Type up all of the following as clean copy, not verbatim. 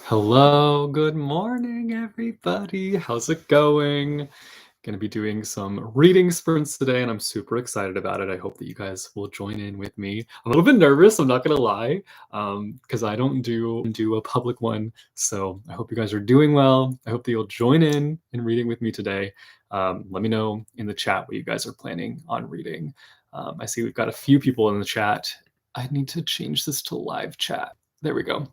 Hello, good morning, everybody. How's it going? Going to be doing some reading sprints today, and I'm super excited about it. I hope that you guys will join in with me. I'm a little bit nervous, I'm not going to lie, because I don't do a public one. So I hope you guys are doing well. I hope that you'll join in reading with me today. Let me know in the chat what you guys are planning on reading. I see we've got a few people in the chat. I need to change this to live chat. There we go.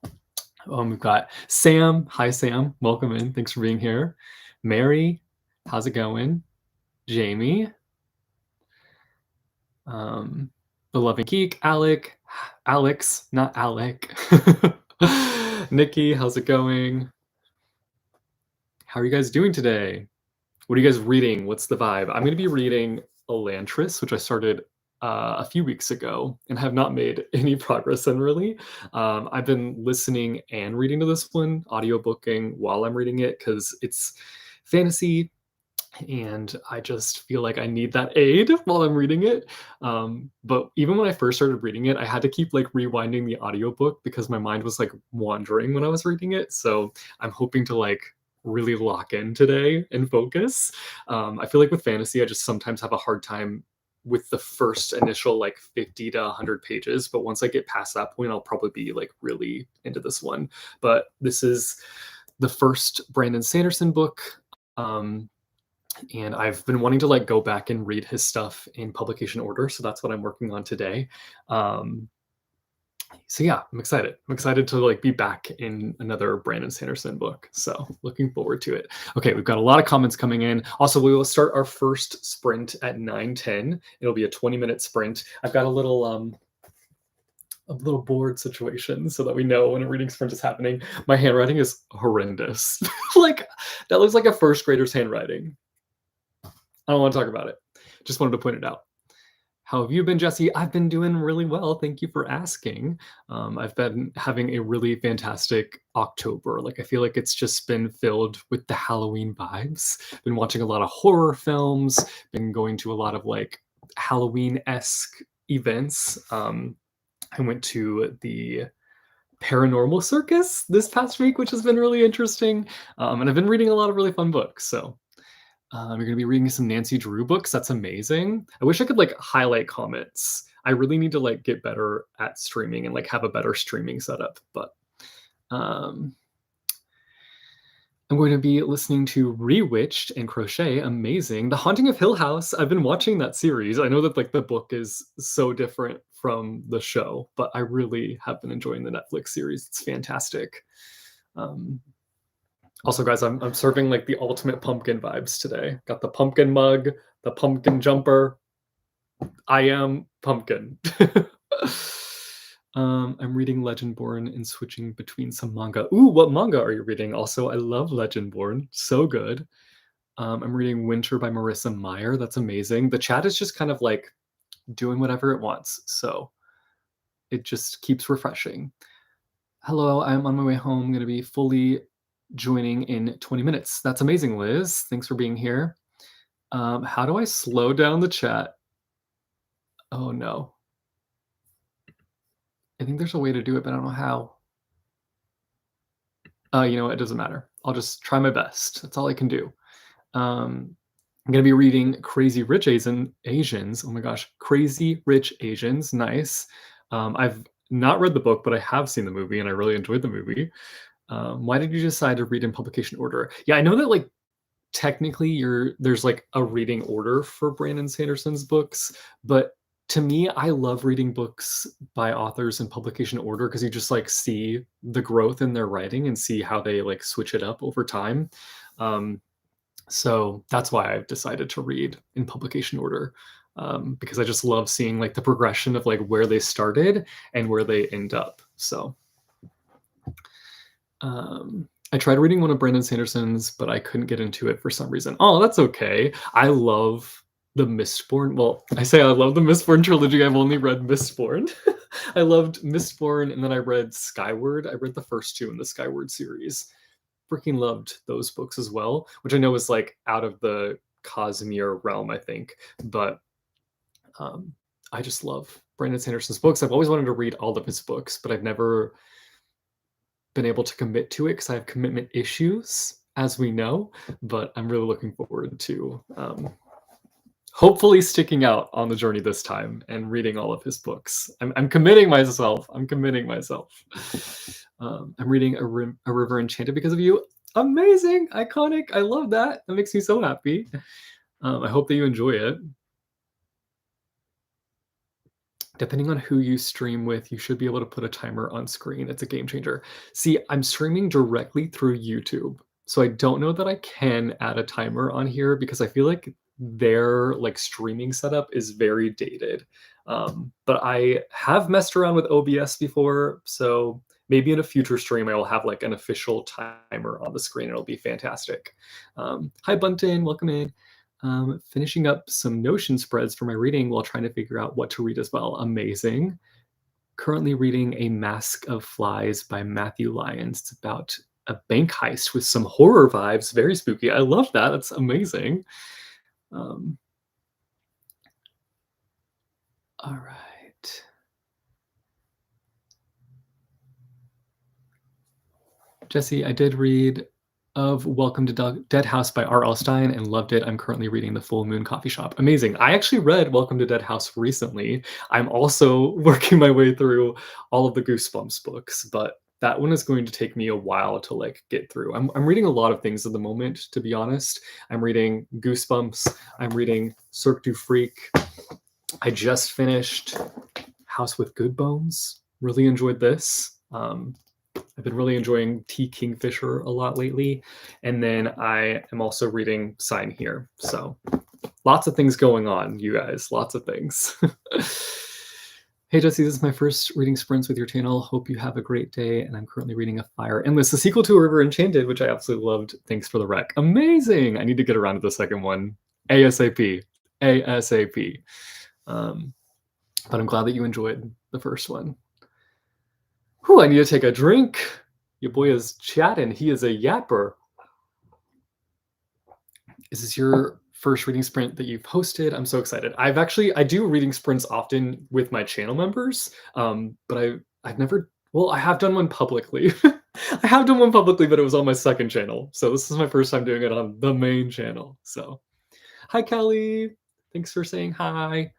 We've got Sam. Hi, Sam. Welcome in. Thanks for being here. Mary, how's it going? Jamie, Beloved Geek, Alex, not Alec. Nikki, how's it going? How are you guys doing today? What are you guys reading? What's the vibe? I'm going to be reading Elantris, which I started a few weeks ago and have not made any progress in really. I've been listening and reading to this one, audiobooking while I'm reading it because it's fantasy and I just feel like I need that aid while I'm reading it. But even when I first started reading it, I had to keep like rewinding the audiobook because my mind was like wandering when I was reading it. So I'm hoping to like really lock in today and focus. I feel like with fantasy, I just sometimes have a hard time with the first initial like 50 to 100 pages. But once I get past that point, I'll probably be like really into this one. But this is the first Brandon Sanderson book. And I've been wanting to like go back and read his stuff in publication order. So that's what I'm working on today. So yeah, I'm excited. I'm excited to like be back in another Brandon Sanderson book. So looking forward to it. Okay, we've got a lot of comments coming in. Also, we will start our first sprint at 9:10. It'll be a 20-minute sprint. I've got a little board situation so that we know when a reading sprint is happening. My handwriting is horrendous. Like that looks like a first grader's handwriting. I don't want to talk about it. Just wanted to point it out. How have you been, Jesse? I've been doing really well. Thank you for asking. I've been having a really fantastic October. Like I feel like it's just been filled with the Halloween vibes. Been watching a lot of horror films. Been going to a lot of like Halloween-esque events. I went to the Paranormal Circus this past week, which has been really interesting. And I've been reading a lot of really fun books. So you're going to be reading some Nancy Drew books. That's amazing. I wish I could like highlight comments. I really need to like get better at streaming and like have a better streaming setup. But I'm going to be listening to Rewitched and Crochet. Amazing. The Haunting of Hill House. I've been watching that series. I know that like the book is so different from the show, but I really have been enjoying the Netflix series. It's fantastic. Also, guys, I'm serving like the ultimate pumpkin vibes today. Got the pumpkin mug, the pumpkin jumper. I am pumpkin. I'm reading Legendborn and switching between some manga. Ooh, what manga are you reading? Also, I love Legendborn. So good. I'm reading Winter by Marissa Meyer. That's amazing. The chat is just kind of like doing whatever it wants. So it just keeps refreshing. Hello, I'm on my way home. I'm going to be fully joining in 20 minutes. That's amazing, Liz. Thanks for being here. How do I slow down the chat? Oh no. I think there's a way to do it, but I don't know how. You know what? It doesn't matter. I'll just try my best. That's all I can do. I'm going to be reading Crazy Rich Asians. Oh my gosh. Crazy Rich Asians. Nice. I've not read the book, but I have seen the movie and I really enjoyed the movie. Why did you decide to read in publication order? Yeah, I know that like technically there's like a reading order for Brandon Sanderson's books, but to me, I love reading books by authors in publication order because you just like see the growth in their writing and see how they like switch it up over time. So that's why I've decided to read in publication order. Because I just love seeing like the progression of like where they started and where they end up. So I tried reading one of Brandon Sanderson's, but I couldn't get into it for some reason. Oh, that's okay. I love the Mistborn. Well, I say I love the Mistborn trilogy. I've only read Mistborn. I loved Mistborn, and then I read Skyward. I read the first two in the Skyward series. Freaking loved those books as well, which I know is like out of the Cosmere realm, I think. But I just love Brandon Sanderson's books. I've always wanted to read all of his books, but I've never been able to commit to it because I have commitment issues, as we know, but I'm really looking forward to hopefully sticking out on the journey this time and reading all of his books. I'm committing myself. I'm committing myself. I'm reading A River Enchanted because of you. Amazing, iconic. I love that. That makes me so happy. I hope that you enjoy it. Depending on who you stream with, you should be able to put a timer on screen. It's a game changer. See, I'm streaming directly through YouTube, so I don't know that I can add a timer on here because I feel like their like streaming setup is very dated. But I have messed around with OBS before, so maybe in a future stream I will have like an official timer on the screen. It'll be fantastic. Hi Bunton, welcome in. Finishing up some Notion spreads for my reading while trying to figure out what to read as well. Amazing. Currently reading A Mask of Flies by Matthew Lyons. It's about a bank heist with some horror vibes. Very spooky. I love that. That's amazing. All right. Jesse, I did read of Welcome to Dead House by R.L. Stine and loved it. I'm currently reading The Full Moon Coffee Shop. Amazing. I actually read Welcome to Dead House recently. I'm also working my way through all of the Goosebumps books, but that one is going to take me a while to like get through. I'm reading a lot of things at the moment, to be honest. I'm reading Goosebumps. I'm reading Cirque du Freak. I just finished House with Good Bones. Really enjoyed this. I've been really enjoying T. Kingfisher a lot lately. And then I am also reading Sign Here. So lots of things going on, you guys. Lots of things. Hey, Jesse, this is my first reading sprints with your channel. Hope you have a great day. And I'm currently reading A Fire Endless, the sequel to A River Enchanted, which I absolutely loved. Thanks for the rec. Amazing. I need to get around to the second one. ASAP. ASAP. But I'm glad that you enjoyed the first one. Whew, I need to take a drink. Your boy is chatting. He is a yapper. Is this your first reading sprint that you've hosted? I'm so excited. I do reading sprints often with my channel members, but I've never, well, I have done one publicly. I have done one publicly, but it was on my second channel. So this is my first time doing it on the main channel. So hi, Kelly. Thanks for saying hi.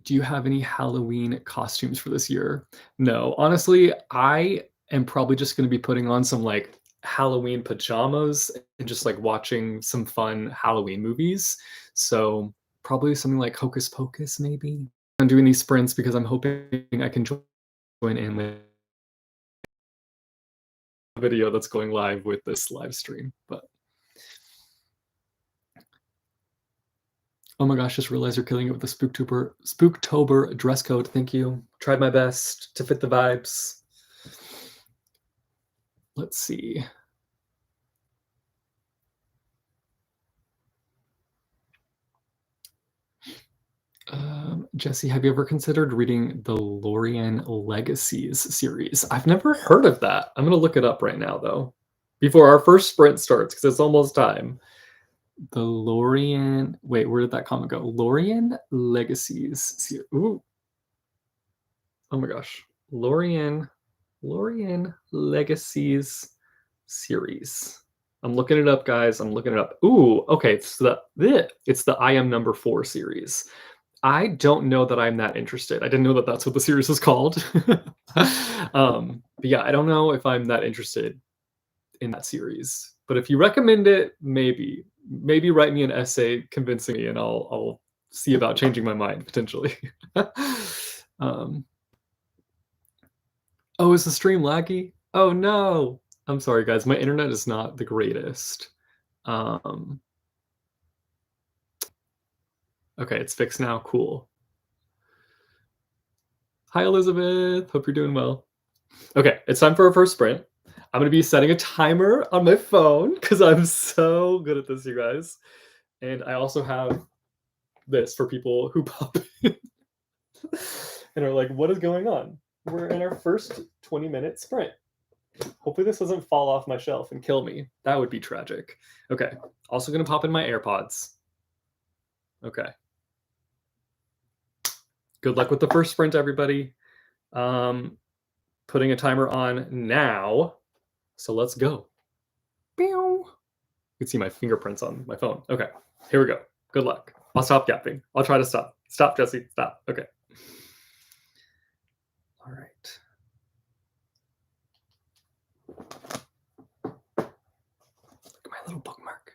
Do you have any Halloween costumes for this year? No, honestly, I am probably just going to be putting on some like Halloween pajamas and just like watching some fun Halloween movies. So probably something like Hocus Pocus, maybe. I'm doing these sprints because I'm hoping I can join in with a video that's going live with this live stream. But oh my gosh, just realized you're killing it with the Spooktober dress code. Thank you. Tried my best to fit the vibes. Let's see. Jesse, have you ever considered reading the Lorien Legacies series? I've never heard of that. I'm going to look it up right now, though, before our first sprint starts, because it's almost time. The Lorien... Wait, where did that comment go? Lorien Legacies. Ooh. Oh my gosh. Lorien Legacies series. I'm looking it up, guys. I'm looking it up. Ooh, okay. It's the I Am Number 4 series. I don't know that I'm that interested. I didn't know that that's what the series is called. But yeah, I don't know if I'm that interested in that series. But if you recommend it, maybe write me an essay convincing me, and I'll see about changing my mind potentially. Oh, is the stream laggy? Oh no! I'm sorry, guys. My internet is not the greatest. Okay, it's fixed now. Cool. Hi, Elizabeth. Hope you're doing well. Okay, it's time for our first sprint. I'm going to be setting a timer on my phone because I'm so good at this, you guys. And I also have this for people who pop in and are like, what is going on? We're in our first 20-minute sprint. Hopefully this doesn't fall off my shelf and kill me. That would be tragic. Okay, also going to pop in my AirPods. Okay. Good luck with the first sprint, everybody. Putting a timer on now. So let's go. You can see my fingerprints on my phone. Okay, here we go. Good luck. I'll stop yapping. I'll try to stop. Stop, Jesse. Stop. Okay. All right. Look at my little bookmark.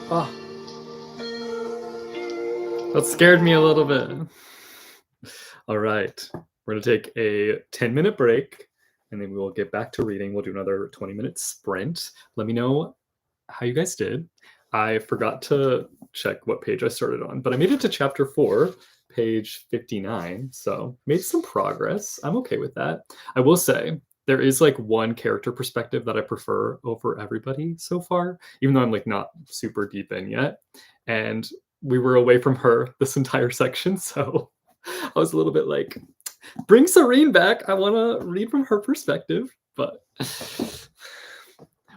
Oh, that scared me a little bit. All right. We're going to take a 10-minute break and then we will get back to reading. We'll do another 20-minute sprint. Let me know how you guys did. I forgot to check what page I started on, but I made it to chapter 4, page 59. So made some progress. I'm okay with that. I will say there is like one character perspective that I prefer over everybody so far, even though I'm like not super deep in yet. And we were away from her this entire section. So I was a little bit like, bring Serene back. I want to read from her perspective. But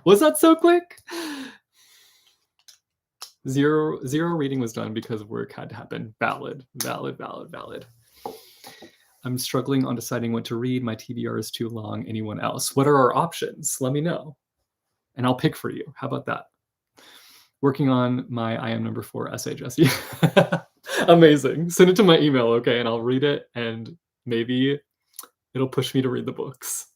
was that so quick? Zero reading was done because work had to happen. Valid. I'm struggling on deciding what to read. My TBR is too long. Anyone else? What are our options? Let me know. And I'll pick for you. How about that? Working on my I am number 4 essay, Jesse. Amazing. Send it to my email, okay? And I'll read it and maybe it'll push me to read the books.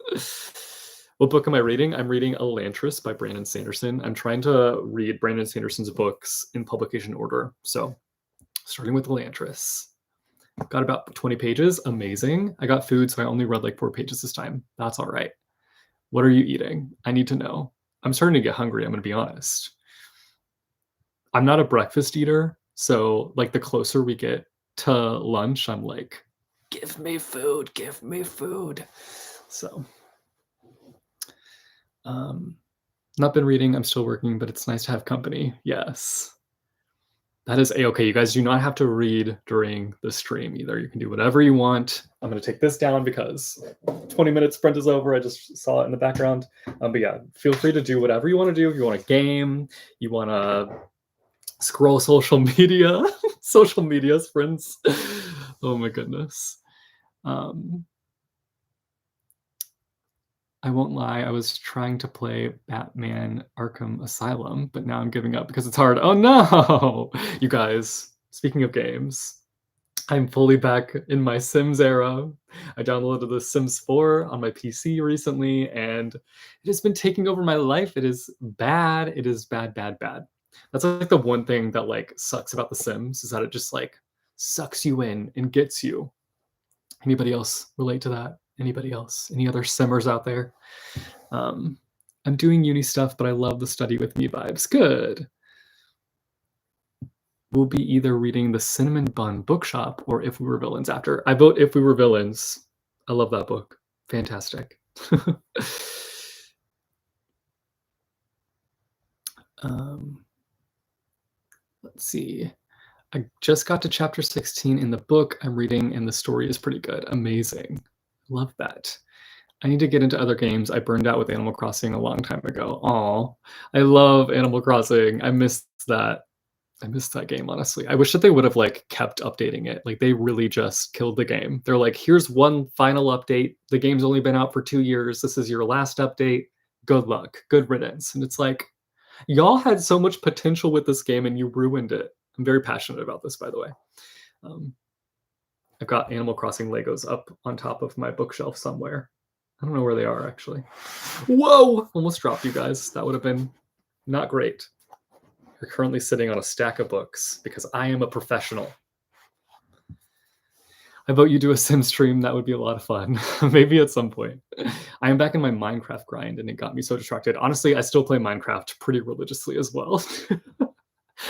What book am I reading? I'm reading Elantris by Brandon Sanderson. I'm trying to read Brandon Sanderson's books in publication order. So starting with Elantris. Got about 20 pages. Amazing. I got food, so I only read like 4 pages this time. That's all right. What are you eating? I need to know. I'm starting to get hungry, I'm going to be honest. I'm not a breakfast eater, so like the closer we get to lunch, I'm like, give me food. So not been reading, I'm still working, but it's nice to have company. Yes. That is a-okay. You guys do not have to read during the stream either. You can do whatever you want. I'm going to take this down because 20-minute sprint is over. I just saw it in the background. But yeah, feel free to do whatever you want to do. If you want to game, you want to scroll social media, social media sprints. Oh my goodness. I won't lie, I was trying to play Batman Arkham Asylum, but now I'm giving up because it's hard. Oh no! You guys, speaking of games, I'm fully back in my Sims era. I downloaded The Sims 4 on my PC recently, and it has been taking over my life. It is bad. It is bad. That's like the one thing that like sucks about The Sims is that it just like sucks you in and gets you. Anybody else relate to that? Anybody else? Any other simmers out there? I'm doing uni stuff, but I love the study with me vibes. Good. We'll be either reading The Cinnamon Bun Bookshop or If We Were Villains after. I vote If We Were Villains. I love that book. Fantastic. Let's see. I just got to chapter 16 in the book I'm reading, and the story is pretty good. Amazing. Love that. I need to get into other games. I burned out with Animal Crossing a long time ago. Aw, I love Animal Crossing. I missed that. I missed that game, honestly. I wish that they would have like kept updating it. Like they really just killed the game. They're like, here's one final update. The game's only been out for 2 years. This is your last update. Good luck. Good riddance. And it's like, y'all had so much potential with this game and you ruined it. I'm very passionate about this, by the way. I've got Animal Crossing Legos up on top of my bookshelf somewhere. I don't know where they are, actually. Whoa! Almost dropped you guys. That would have been not great. You're currently sitting on a stack of books because I am a professional. I vote you do a sim stream. That would be a lot of fun. Maybe at some point. I am back in my Minecraft grind and it got me so distracted. Honestly, I still play Minecraft pretty religiously as well.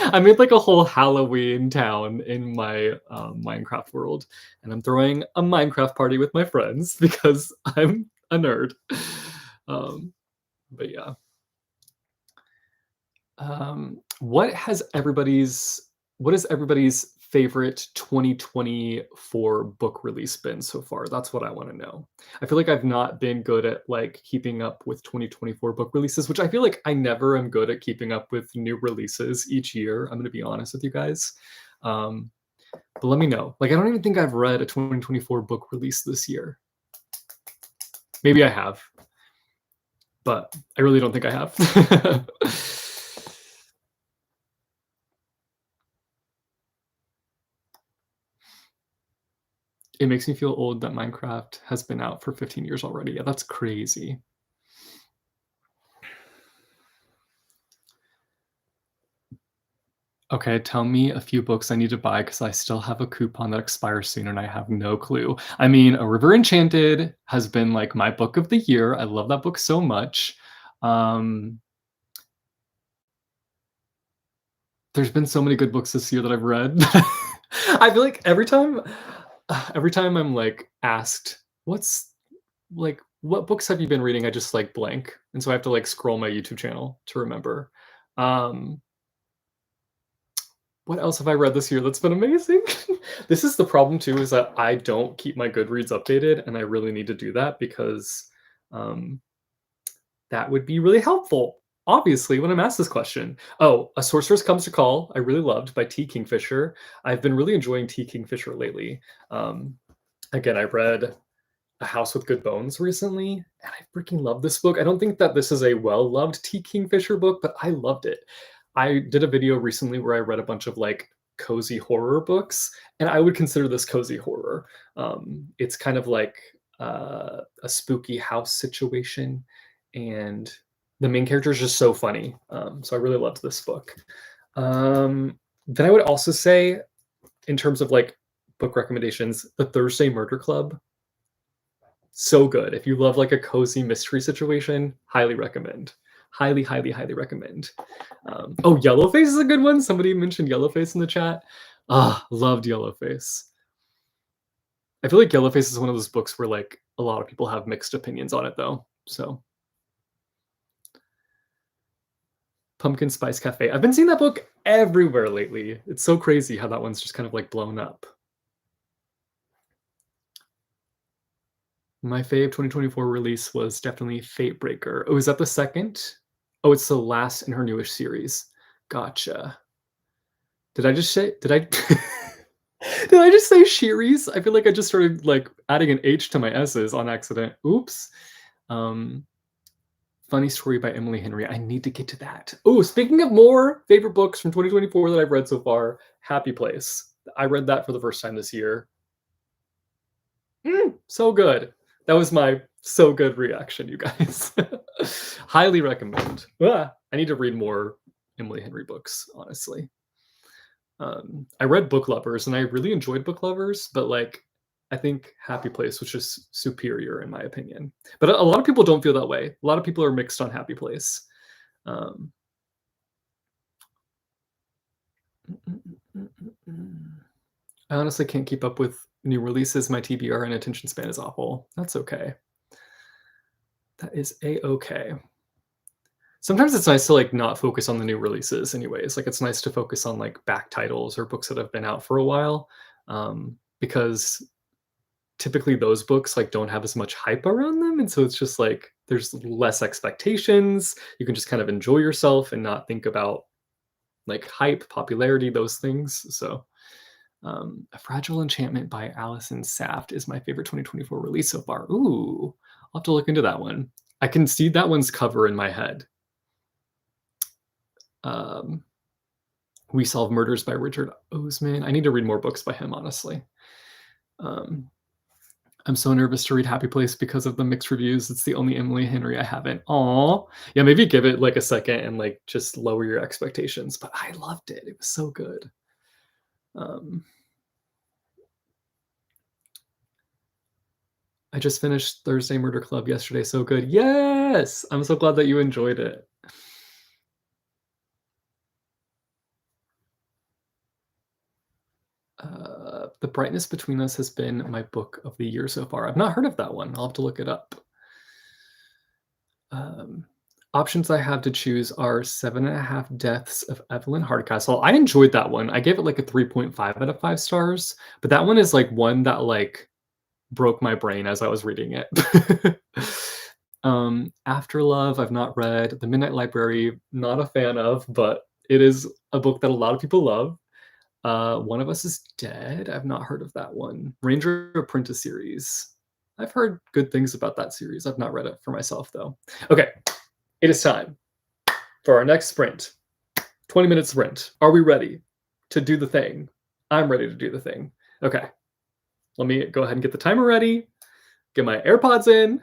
I made like a whole Halloween town in my Minecraft world, and I'm throwing a Minecraft party with my friends because I'm a nerd. But yeah. What is everybody's favorite 2024 book release been so far? That's what I want to know. I feel like I've not been good at like keeping up with 2024 book releases, which I feel like I never am good at keeping up with new releases each year. I'm going to be honest with you guys. But let me know. Like, I don't even think I've read a 2024 book release this year. Maybe I have, but I really don't think I have. It makes me feel old that Minecraft has been out for 15 years already. Yeah, that's crazy. Okay, tell me a few books I need to buy because I still have a coupon that expires soon and I have no clue. I mean, A River Enchanted has been like my book of the year. I love that book so much. Um, there's been so many good books this year that I've read. I feel like every time I'm like asked, what books have you been reading? I just like blank. And so I have to like scroll my YouTube channel to remember. Um, What else have I read this year that's been amazing? This is the problem too, is that I don't keep my Goodreads updated, and I really need to do that because um, that would be really helpful. Obviously, when I'm asked this question. Oh, A Sorceress Comes to Call, I really loved by T. Kingfisher. I've been really enjoying T. Kingfisher lately. Um, Again, I read A House with Good Bones recently, and I freaking love this book. I don't think that this is a well-loved T. Kingfisher book, but I loved it. I did a video recently where I read a bunch of like cozy horror books, and I would consider this cozy horror. It's kind of like a spooky house situation, and the main character is just so funny. So I really loved this book. Then I would also say, in terms of like book recommendations, The Thursday Murder Club, so good. If you love like a cozy mystery situation, highly recommend. Highly, highly, highly recommend. Oh, Yellowface is a good one. Somebody mentioned Yellowface in the chat. Ah, loved Yellowface. I feel like Yellowface is one of those books where like a lot of people have mixed opinions on it though. So Pumpkin Spice Cafe. I've been seeing that book everywhere lately. It's so crazy how that one's just kind of like blown up. My fave 2024 release was definitely Fatebreaker. Oh, is that the second? Oh, it's the last in her newish series. Gotcha. Did I just say? Did I? Did I just say Shiris? I feel like I just started like adding an H to my S's on accident. Oops. Um, Funny Story by Emily Henry. I need to get to that. Oh, speaking of more favorite books from 2024 that I've read so far, Happy Place. I read that for the first time this year. So good. That was my so good reaction, you guys. Highly recommend. I need to read more Emily Henry books, honestly. I read Book Lovers and I really enjoyed Book Lovers, but like I think Happy Place was just superior in my opinion. But a lot of people don't feel that way. A lot of people are mixed on Happy Place. Um, I honestly can't keep up with new releases. My TBR and attention span is awful. That's okay. That is a-okay. Sometimes it's nice to like not focus on the new releases anyways. Like it's nice to focus on like back titles or books that have been out for a while, because typically those books like don't have as much hype around them, and so it's just like there's less expectations. You can just kind of enjoy yourself and not think about like hype, popularity, those things. So A Fragile Enchantment by Alison Saft is my favorite 2024 release so far. Ooh, I'll have to look into that one. I can see that one's cover in my head. We Solve Murders by Richard Osman. I need to read more books by him, honestly. I'm so nervous to read Happy Place because of the mixed reviews. It's the only Emily Henry I haven't. Aw. Yeah, maybe give it like a second and like just lower your expectations. But I loved it. It was so good. I just finished Thursday Murder Club yesterday. So good. Yes! I'm so glad that you enjoyed it. The Brightness Between Us has been my book of the year so far. I've not heard of that one. I'll have to look it up. Options I have to choose are 7.5 Deaths of Evelyn Hardcastle. I enjoyed that one. I gave it like a 3.5 out of 5 stars, but that one is like one that like broke my brain as I was reading it. After Love, I've not read. The Midnight Library, not a fan of, but it is a book that a lot of people love. One of Us is Dead. I've not heard of that one. Ranger Apprentice series. I've heard good things about that series. I've not read it for myself, though. Okay, it is time for our next sprint. 20-minute sprint. Are we ready to do the thing? I'm ready to do the thing. Okay, let me go ahead and get the timer ready, get my AirPods in.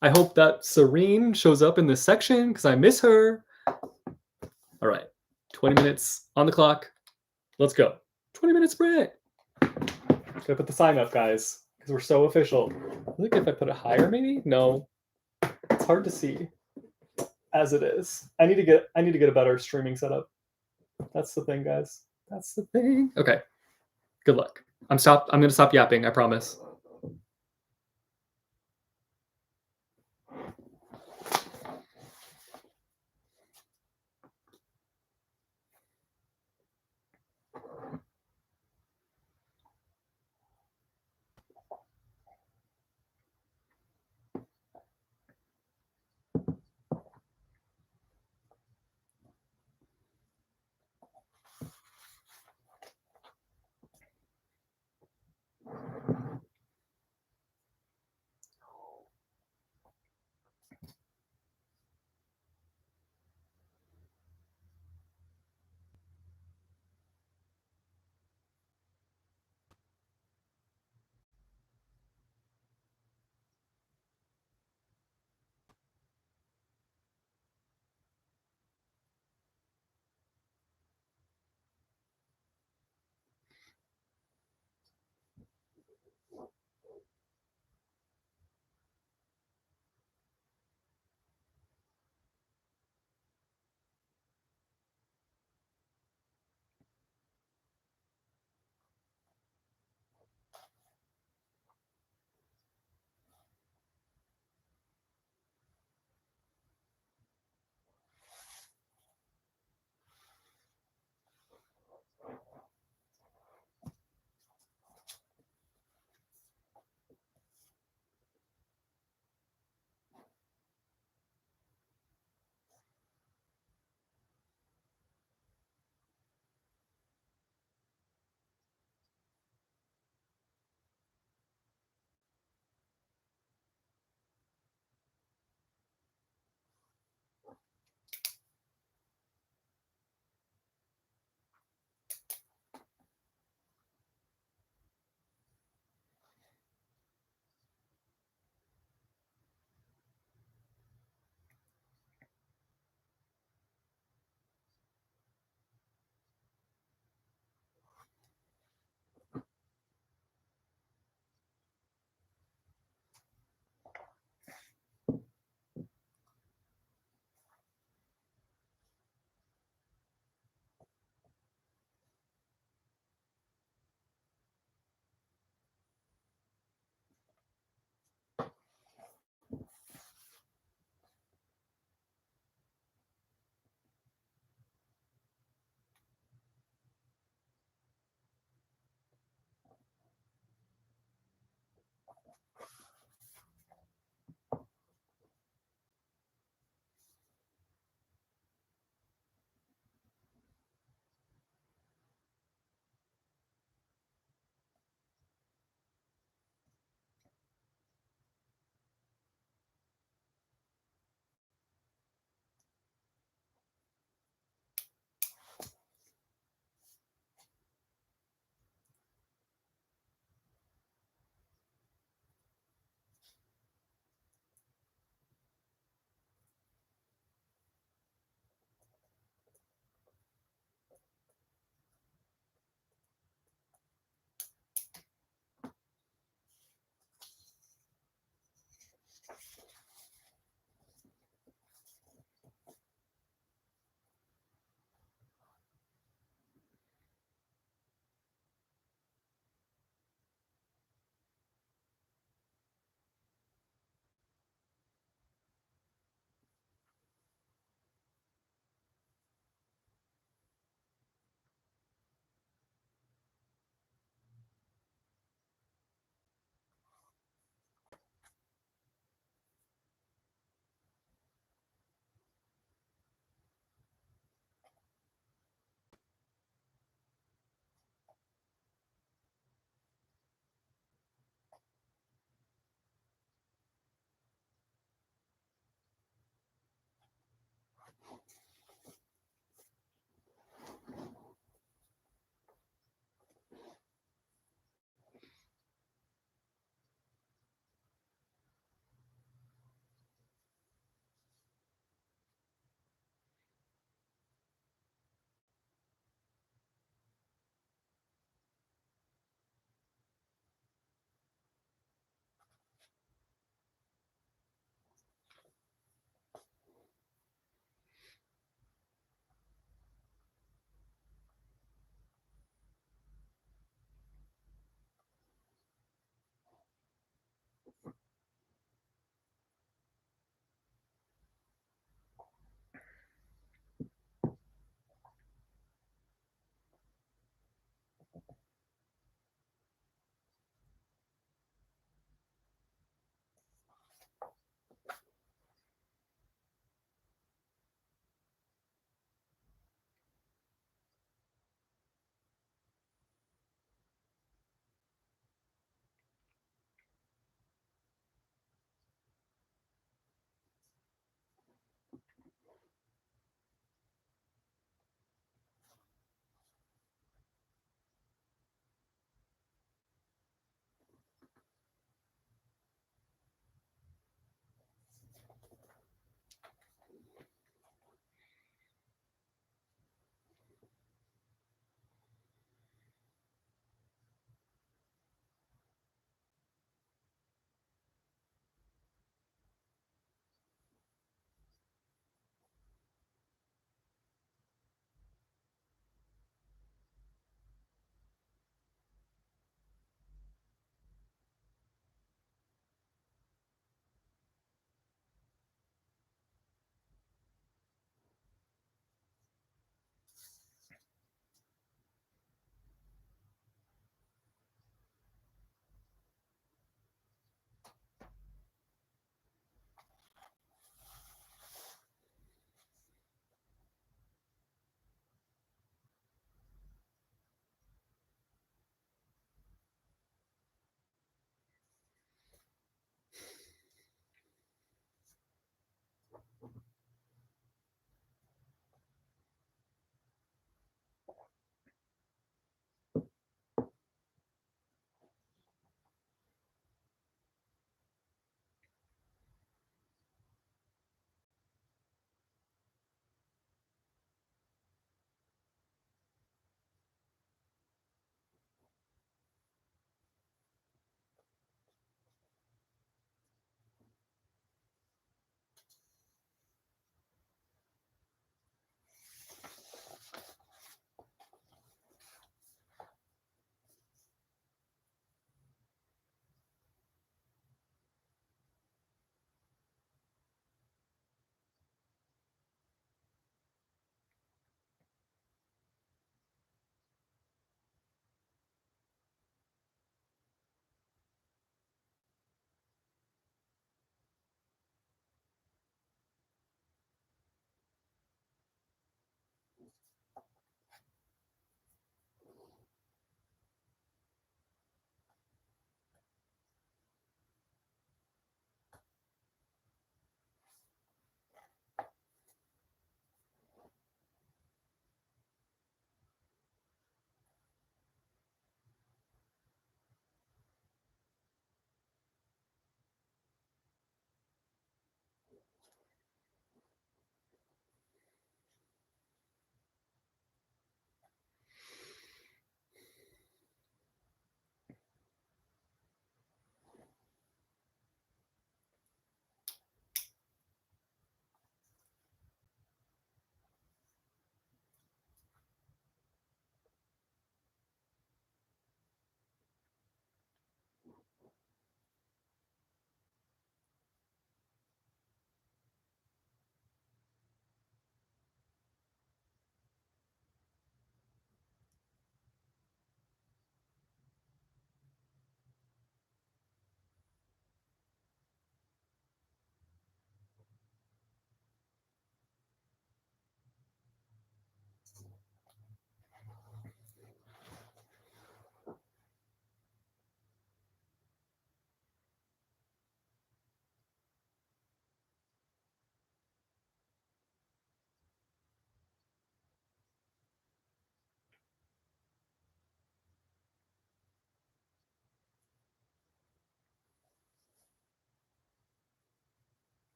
I hope that Serene shows up in this section because I miss her. All right, 20 minutes on the clock. Let's go. 20-minute sprint. Gotta put the sign up, guys, because we're so official. I think if I put it higher, maybe? No. It's hard to see as it is. I need to get a better streaming setup. That's the thing, guys. That's the thing. Okay. Good luck. I'm gonna stop yapping, I promise.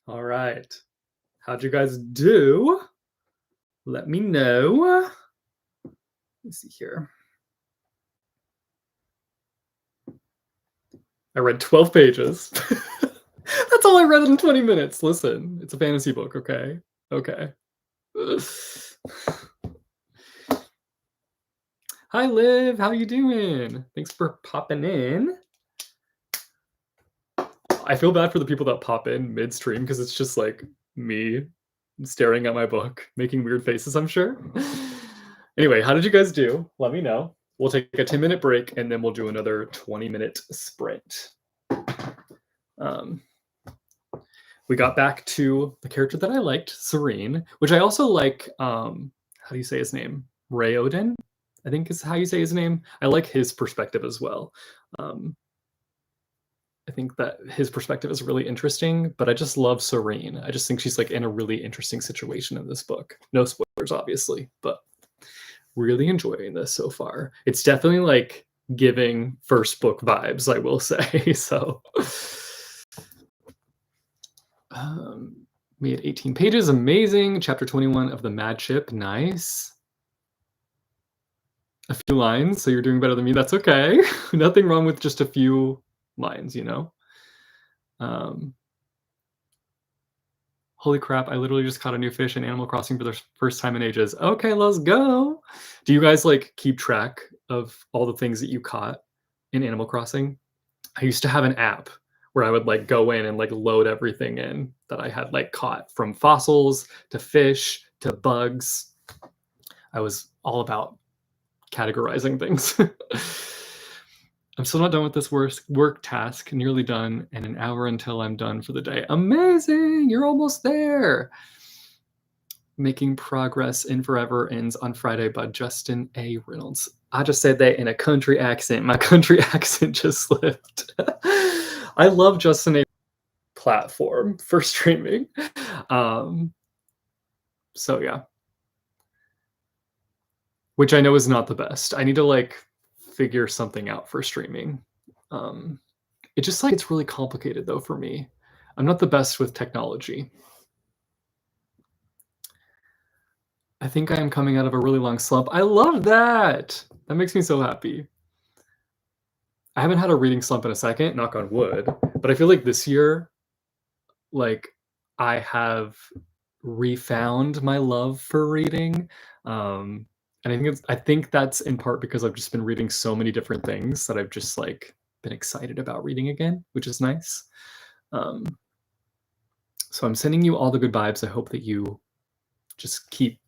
All right. How'd you guys do? Let me know. Let's see here. I read 12 pages. That's all I read in 20 minutes. Listen, it's a fantasy book, okay? Okay. Hi, Liv. How you doing? Thanks for popping in. I feel bad for the people that pop in midstream because it's just like me staring at my book, making weird faces, I'm sure. Anyway, how did you guys do? Let me know. We'll take a 10-minute break and then we'll do another 20-minute sprint. We got back to the character that I liked, Serene, which I also like. How do you say his name? Rayoden, I think is how you say his name. I like his perspective as well. I think that his perspective is really interesting, but I just love Serene. I just think she's like in a really interesting situation in this book. No spoilers, obviously, but really enjoying this so far. It's definitely like giving first book vibes, I will say. So we had 18 pages, amazing. Chapter 21 of the Mad Ship, nice. A few lines, so you're doing better than me. That's okay. Nothing wrong with just a few lines, you know. Holy crap, I literally just caught a new fish in Animal Crossing for the first time in ages. Okay, let's go. Do you guys like keep track of all the things that you caught in Animal Crossing? I used to have an app where I would like go in and like load everything in that I had like caught, from fossils to fish to bugs. I was all about categorizing things. I'm still not done with this work task, nearly done, and an hour until I'm done for the day. Amazing, you're almost there. Making progress in Forever ends on Friday by Justin A. Reynolds. I just said that in a country accent. My country accent just slipped. I love Justin A. platform for streaming. So yeah. Which I know is not the best. I need to like figure something out for streaming. It just like it's really complicated though for me. I'm not the best with technology. I think I am coming out of a really long slump. I love that. That makes me so happy. I haven't had a reading slump in a second, knock on wood, but I feel like this year, like I have refound my love for reading. And I think that's in part because I've just been reading so many different things that I've just like been excited about reading again, which is nice. So I'm sending you all the good vibes. I hope that you just keep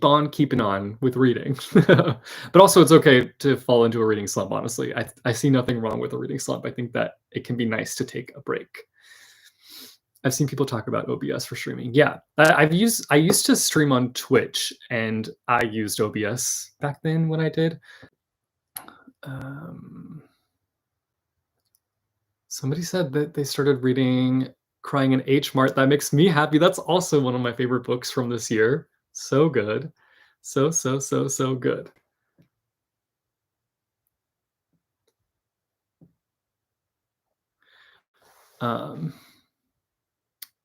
on keeping on with reading. But also it's okay to fall into a reading slump, honestly. I see nothing wrong with a reading slump. I think that it can be nice to take a break. I've seen people talk about OBS for streaming. Yeah, I used to stream on Twitch, and I used OBS back then when I did. Somebody said that they started reading Crying in H Mart. That makes me happy. That's also one of my favorite books from this year. So good. So good.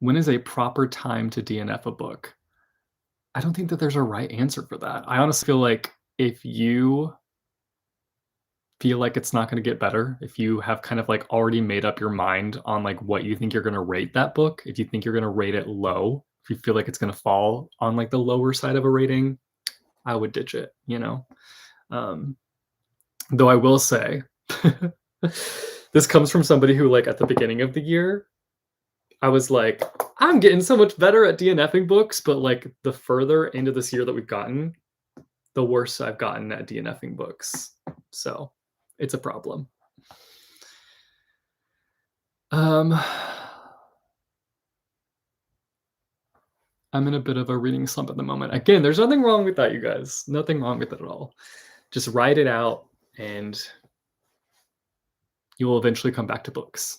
When is a proper time to DNF a book? I don't think that there's a right answer for that. I honestly feel like if you feel like it's not going to get better, if you have kind of like already made up your mind on like what you think you're going to rate that book, if you think you're going to rate it low, if you feel like it's going to fall on like the lower side of a rating, I would ditch it, you know? Though I will say, this comes from somebody who like at the beginning of the year, I was like, I'm getting so much better at DNFing books, but like the further into this year that we've gotten, the worse I've gotten at DNFing books. So it's a problem. I'm in a bit of a reading slump at the moment. Again, there's nothing wrong with that, you guys. Nothing wrong with it at all. Just write it out and you will eventually come back to books.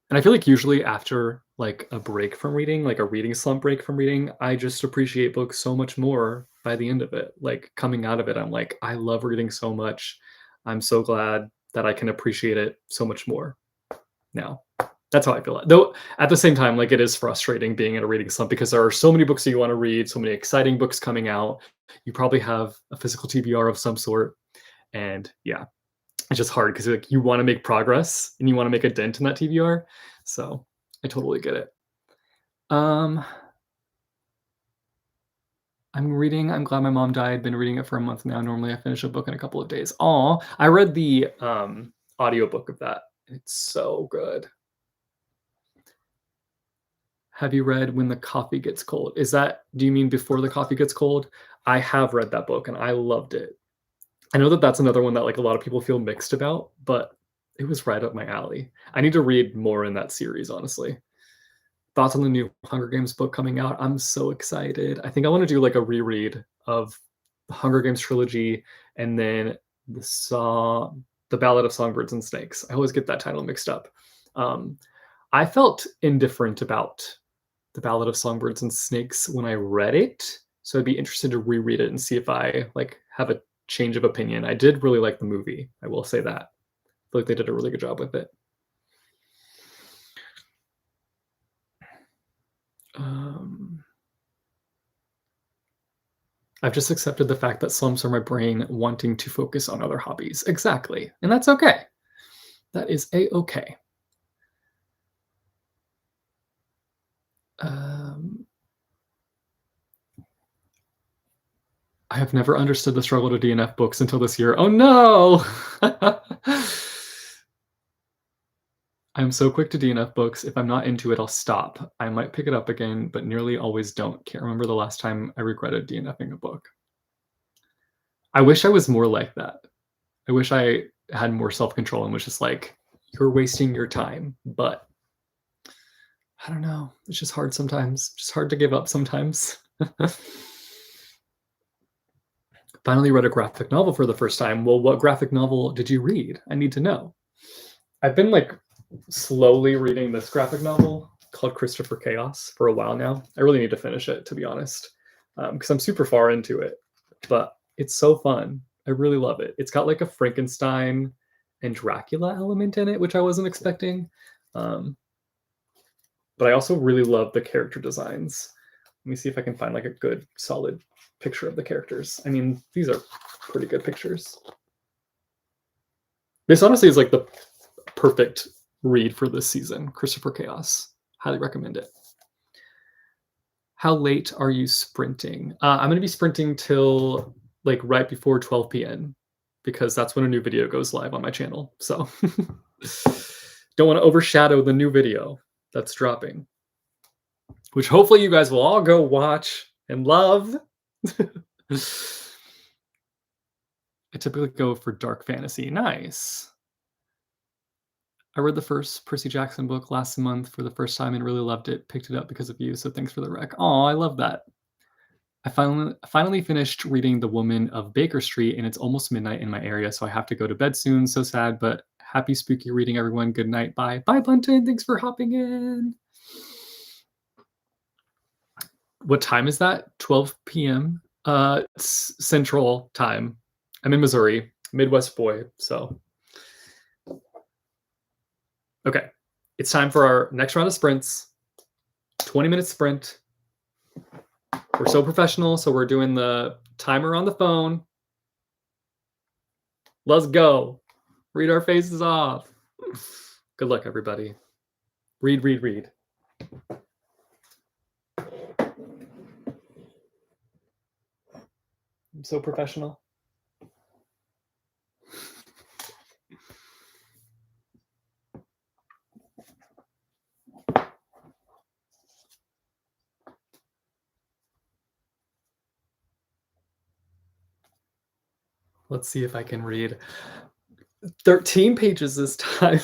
And I feel like usually after like a break from reading, like a reading slump break from reading, I just appreciate books so much more by the end of it. Like coming out of it, I'm like, I love reading so much. I'm so glad that I can appreciate it so much more now. That's how I feel. Though at the same time, like, it is frustrating being in a reading slump because there are so many books that you wanna read, so many exciting books coming out. You probably have a physical TBR of some sort, and yeah, it's just hard because like, you wanna make progress and you wanna make a dent in that TBR, so I totally get it. Um, I'm reading I'm Glad My Mom Died, been reading it for a month now. Normally, I finish a book in a couple of days. Aw, I read the, audiobook of that. It's so good. Have you read When the Coffee Gets Cold? Do you mean Before the Coffee Gets Cold? I have read that book and I loved it. I know that that's another one that like a lot of people feel mixed about, but it was right up my alley. I need to read more in that series, honestly. Thoughts on the new Hunger Games book coming out? I'm so excited. I think I want to do like a reread of the Hunger Games trilogy and then the song, the Ballad of Songbirds and Snakes. I always get that title mixed up. Um, I felt indifferent about the Ballad of Songbirds and Snakes when I read it, so I'd be interested to reread it and see if I like have a change of opinion. I did really like the movie. I will say that. I feel like they did a really good job with it. Um, I've just accepted the fact that slumps are my brain wanting to focus on other hobbies. Exactly, and that's okay. That is a-okay. Um, I have never understood the struggle to DNF books until this year. Oh no! I'm so quick to DNF books. If I'm not into it, I'll stop. I might pick it up again, but nearly always don't. Can't remember the last time I regretted DNFing a book. I wish I was more like that. I wish I had more self-control and was just like, you're wasting your time. But I don't know. It's just hard sometimes. Just hard to give up sometimes. Finally read a graphic novel for the first time. Well, what graphic novel did you read? I need to know. I've been like slowly reading this graphic novel called Christopher Chaos for a while now. I really need to finish it, to be honest, because I'm super far into it. But it's so fun. I really love it. It's got like a Frankenstein and Dracula element in it, which I wasn't expecting. Um, but I also really love the character designs. Let me see if I can find like a good, solid picture of the characters. I mean, these are pretty good pictures. This honestly is like the perfect read for this season. Christopher Chaos. Highly recommend it. How late are you sprinting? I'm going to be sprinting till like right before 12 p.m. because that's when a new video goes live on my channel. So don't want to overshadow the new video that's dropping, which hopefully you guys will all go watch and love. I typically go for dark fantasy. Nice. I read the first Percy Jackson book last month for the first time and really loved it. Picked it up because of you, so thanks for the rec. Oh, I love that. I finally finished reading The Woman of Baker Street, and it's almost midnight in my area, so I have to go to bed soon. So sad, but happy spooky reading, everyone. Good night. Bye. Bye, Bunton. Thanks for hopping in. What time is that? 12 p.m. Central time. I'm in Missouri, Midwest boy. So, okay. It's time for our next round of sprints. 20-minute sprint. We're so professional, so we're doing the timer on the phone. Let's go. Read our faces off. Good luck, everybody. Read, read, read. I'm so professional. Let's see if I can read 13 pages this time.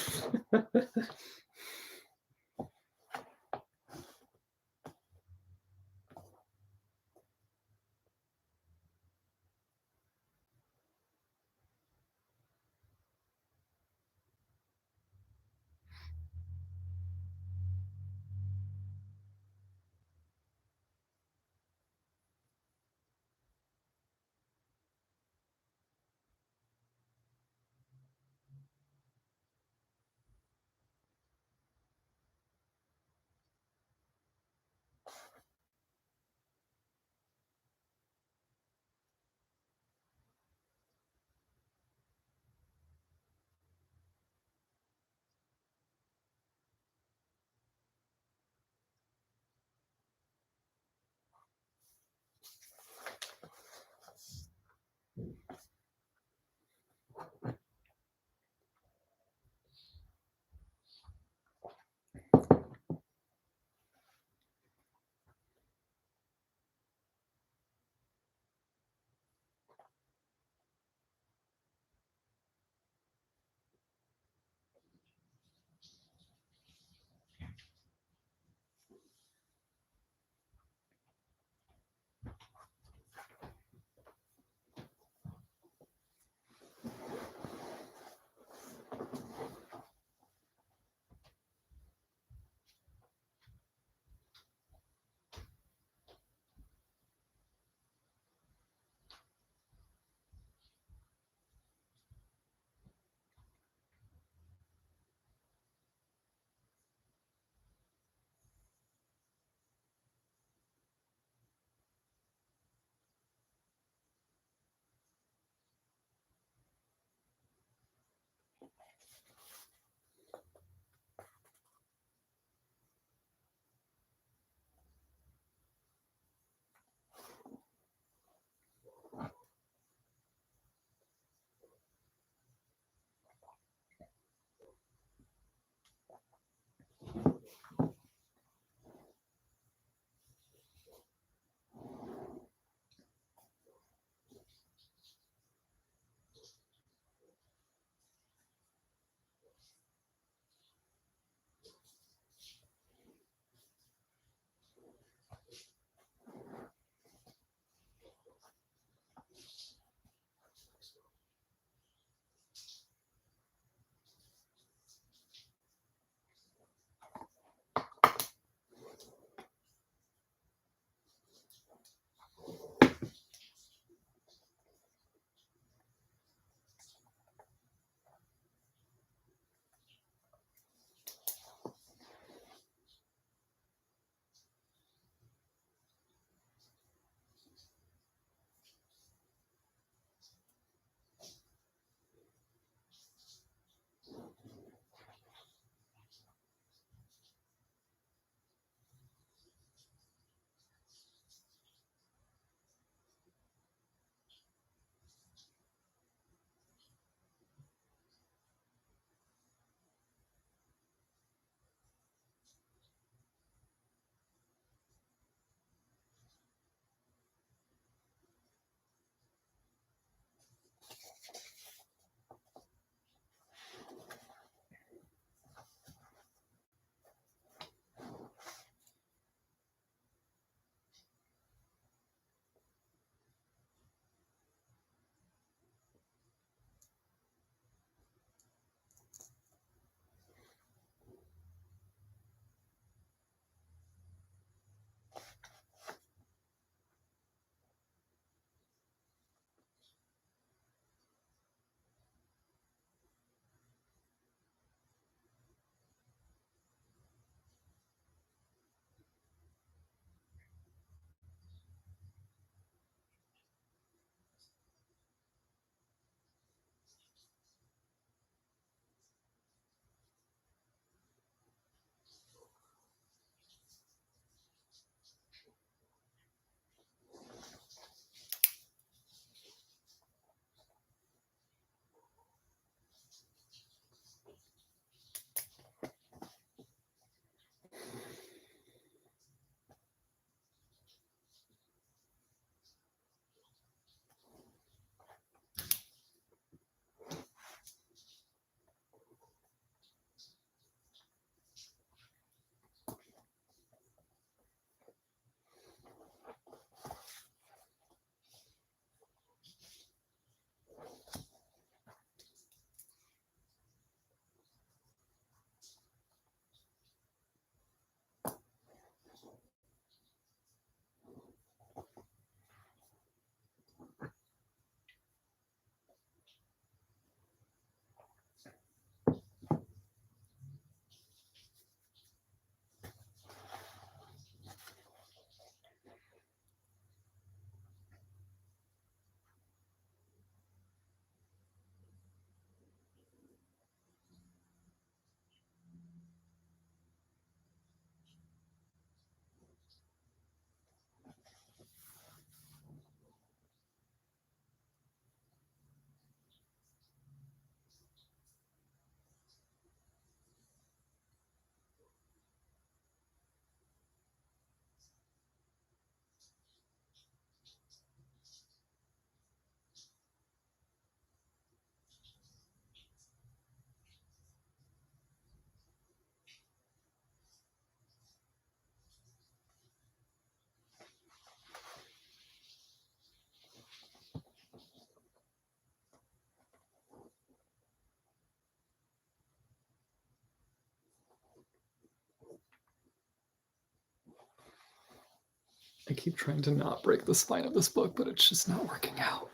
I keep trying to not break the spine of this book, but it's just not working out.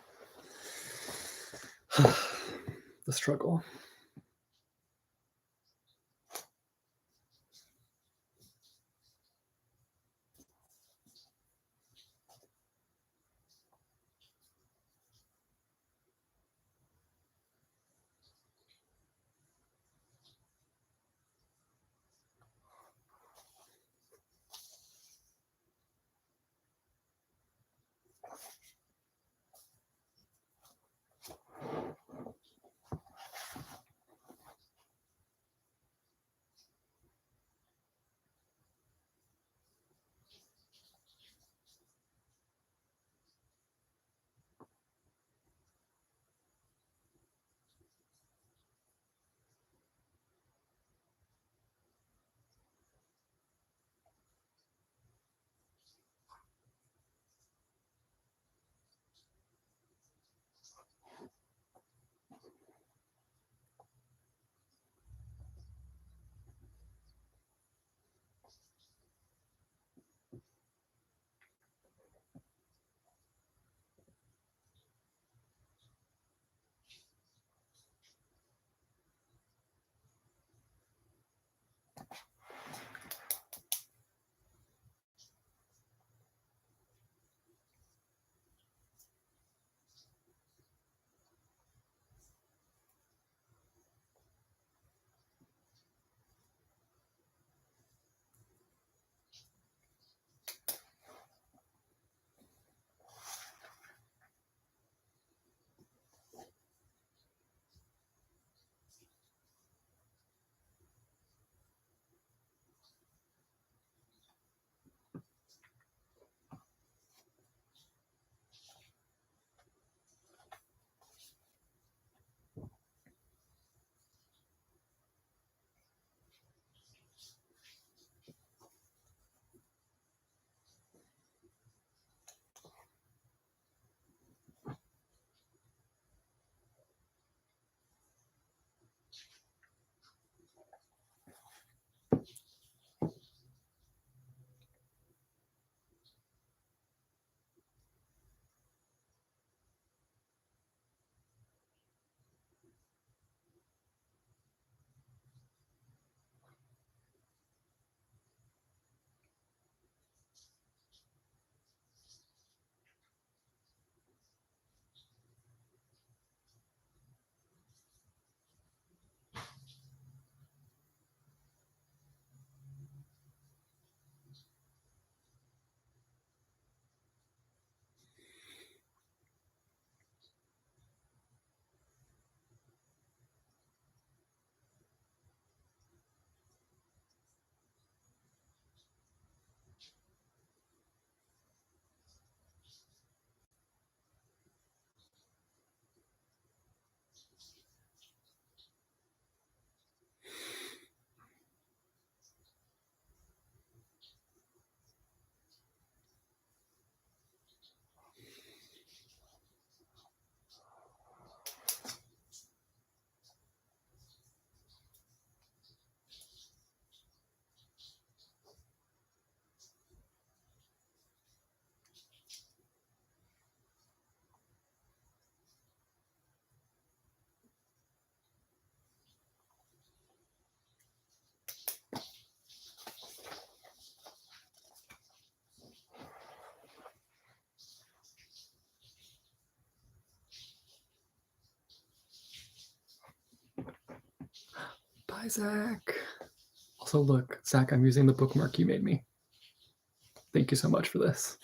The struggle. Bye, Zach. Also, look, Zach, I'm using the bookmark you made me. Thank you so much for this.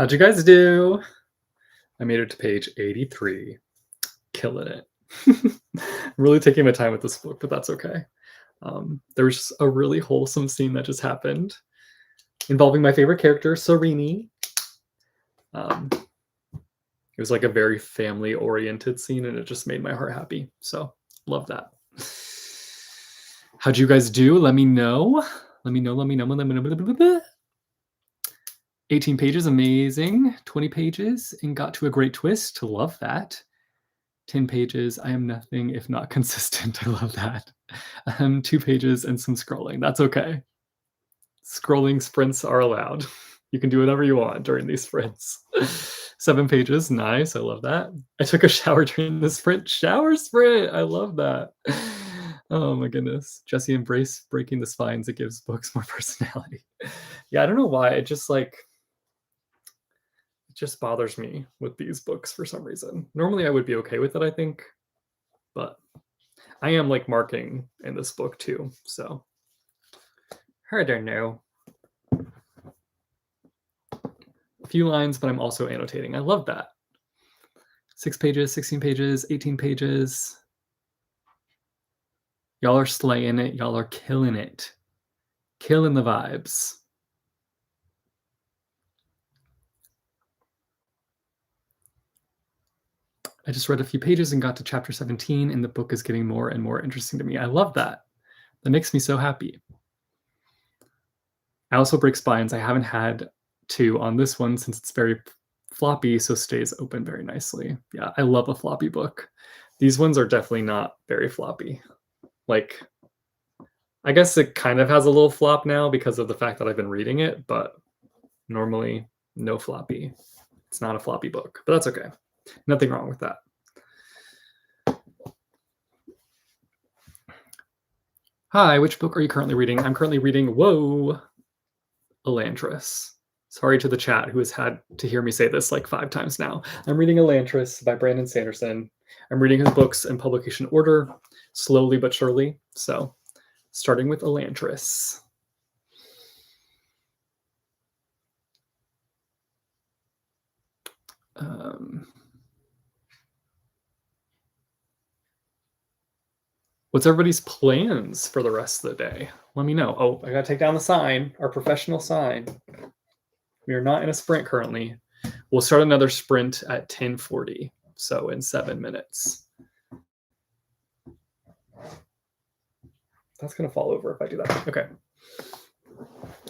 How'd you guys do? I made it to page 83. Killing it. Really taking my time with this book, but that's okay. There was just a really wholesome scene that just happened involving my favorite character, Serini. It was like a very family-oriented scene, and it just made my heart happy. So, love that. How'd you guys do? Let me know. Let me know. 18 pages, amazing. 20 pages, and got to a great twist. Love that. 10 pages, I am nothing if not consistent. I love that. 2 pages and some scrolling. That's okay. Scrolling sprints are allowed. You can do whatever you want during these sprints. 7 pages, nice. I love that. I took a shower during the sprint. Shower sprint. I love that. Oh my goodness. Jesse, embrace breaking the spines. It gives books more personality. Yeah, I don't know why. It just bothers me with these books for some reason. Normally I would be okay with it, I think. But I am like marking in this book too. So I don't know. A few lines, but I'm also annotating. I love that. 6 pages, 16 pages, 18 pages. Y'all are slaying it. Y'all are killing it. Killing the vibes. I just read a few pages and got to chapter 17, and the book is getting more and more interesting to me. I love that. That makes me so happy. I also break spines. I haven't had to on this one since it's very floppy, so stays open very nicely. Yeah, I love a floppy book. These ones are definitely not very floppy. Like, I guess it kind of has a little flop now because of the fact that I've been reading it, but normally no floppy. It's not a floppy book, but that's okay. Nothing wrong with that. Hi, which book are you currently reading? I'm currently reading, Elantris. Sorry to the chat who has had to hear me say this like 5 times now. I'm reading Elantris by Brandon Sanderson. I'm reading his books in publication order, slowly but surely. So, starting with Elantris. What's everybody's plans for the rest of the day? Let me know. Oh, I gotta take down the sign, our professional sign. We are not in a sprint currently. We'll start another sprint at 10:40, so in 7 minutes. That's gonna fall over if I do that. Okay.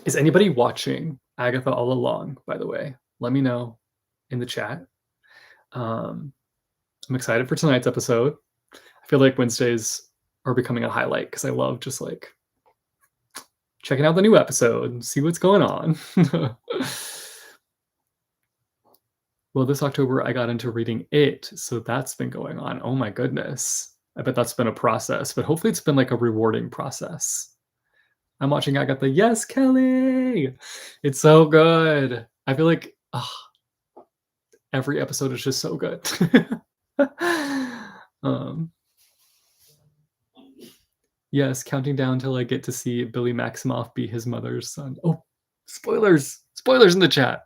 Is anybody watching Agatha All Along, by the way? Let me know in the chat. I'm excited for tonight's episode. I feel like Wednesdays are becoming a highlight because I love just like checking out the new episode and see what's going on. Well, this October I got into reading It, so that's been going on. Oh my goodness. I bet that's been a process, but hopefully it's been like a rewarding process. I'm watching Agatha. Yes, Kelly! It's so good. I feel like every episode is just so good. Yes, counting down till I get to see Billy Maximoff be his mother's son. Oh, spoilers! Spoilers in the chat.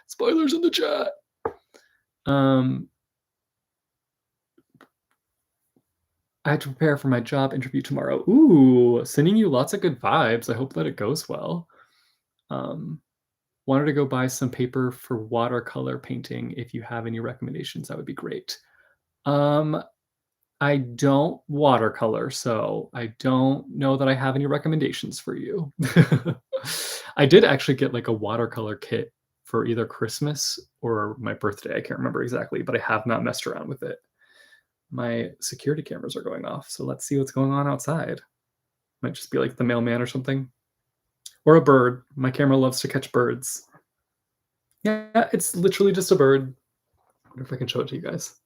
Spoilers in the chat. I have to prepare for my job interview tomorrow. Ooh, sending you lots of good vibes. I hope that it goes well. Wanted to go buy some paper for watercolor painting. If you have any recommendations, that would be great. I don't watercolor, so I don't know that I have any recommendations for you. I did actually get like a watercolor kit for either Christmas or my birthday. I can't remember exactly, but I have not messed around with it. My security cameras are going off, so let's see what's going on outside. Might just be like the mailman or something. Or a bird. My camera loves to catch birds. Yeah, it's literally just a bird. I wonder if I can show it to you guys.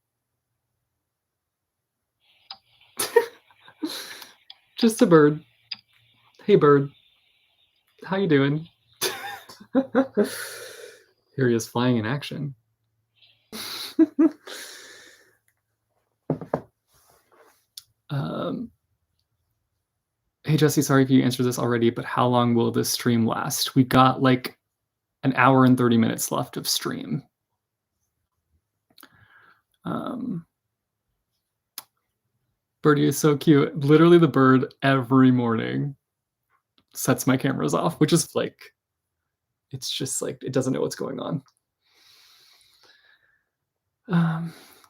Just a bird. Hey, bird. How you doing? Here he is flying in action. Hey, Jesse, sorry if you answered this already, but how long will this stream last? We got like an hour and 30 minutes left of stream. Birdie is so cute. Literally the bird every morning sets my cameras off, which is like, it's just like, it doesn't know what's going on.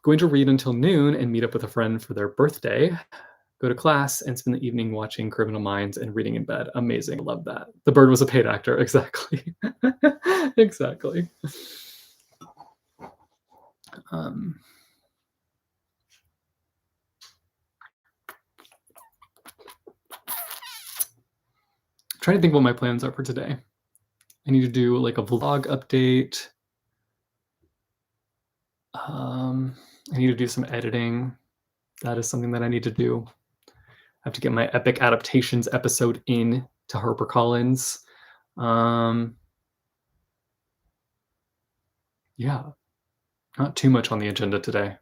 Going to read until noon and meet up with a friend for their birthday. Go to class and spend the evening watching Criminal Minds and reading in bed. Amazing. Love that. The bird was a paid actor. Exactly. Exactly. Trying to think what my plans are for today. I need to do like a vlog update. I need to do some editing. That is something that I need to do. I have to get my epic adaptations episode in to HarperCollins. Yeah, not too much on the agenda today.